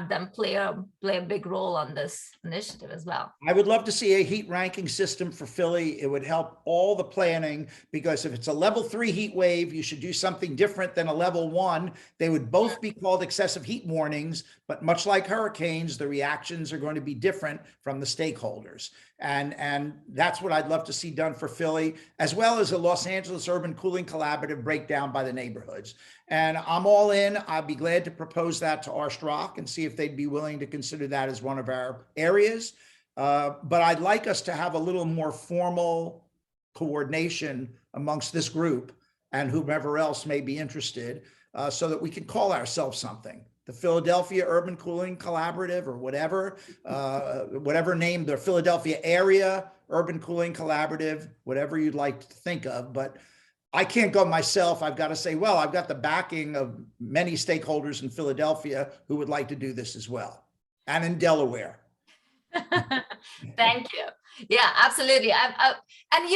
them play a big role on this initiative as well. I would love to see a heat ranking system for Philly. It would help all the planning, because if it's a level 3 heat wave, you should do something different than a level 1. They would both be called excessive heat warnings, but much like hurricanes, the reactions are going to be different from the stakeholders. And that's what I'd love to see done for Philly, as well as a Los Angeles Urban Cooling Collaborative breakdown by the neighborhoods. And I'm all in. I'd be glad to propose that to Arstrock and see if they'd be willing to consider that as one of our areas. But I'd like us to have a little more formal coordination amongst this group and whomever else may be interested, so that we can call ourselves something. The Philadelphia Urban Cooling Collaborative, or whatever name, the Philadelphia Area Urban Cooling Collaborative, whatever you'd like to think of. But I can't go myself. I've got to say, well, I've got the backing of many stakeholders in Philadelphia who would like to do this as well, and in Delaware. Thank you. Yeah, absolutely. And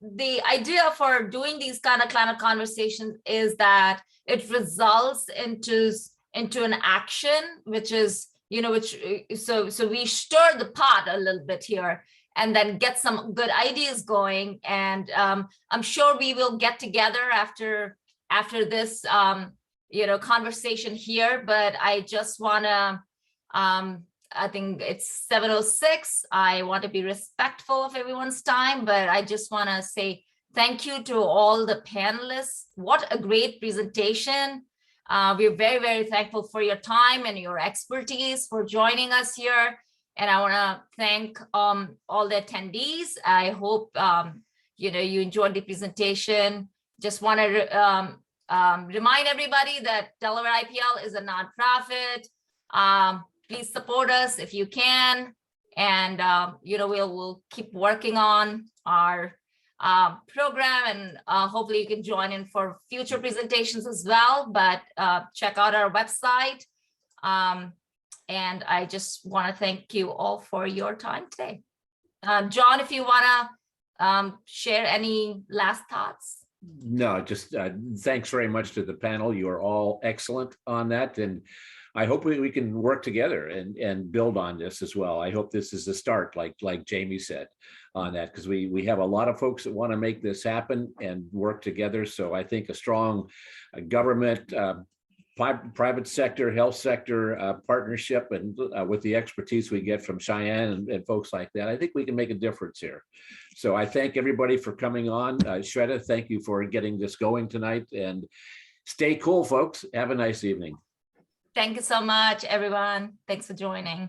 the idea for doing these kind of climate conversations is that it results into an action, which is so we stir the pot a little bit here, and then get some good ideas going. And I'm sure we will get together after this conversation here. But I just want to I think it's 7:06. I want to be respectful of everyone's time, but I just want to say thank you to all the panelists. What a great presentation. We're very, very thankful for your time and your expertise for joining us here. And I want to thank all the attendees. I hope you enjoyed the presentation. Just want to remind everybody that Delaware IPL is a nonprofit. Please support us if you can, and we'll keep working on our program, and hopefully you can join in for future presentations as well. But check out our website, and I just want to thank you all for your time today. John, if you want to share any last thoughts. No, just thanks very much to the panel. You are all excellent on that, and I hope we can work together and build on this as well. I hope this is the start, like Jamie said, on that, because we have a lot of folks that want to make this happen and work together. So I think a strong government, private sector, health sector partnership, and with the expertise we get from Cheyenne and folks like that, I think we can make a difference here. So I thank everybody for coming on. Shweta, thank you for getting this going tonight, and stay cool, folks. Have a nice evening. Thank you so much, everyone. Thanks for joining.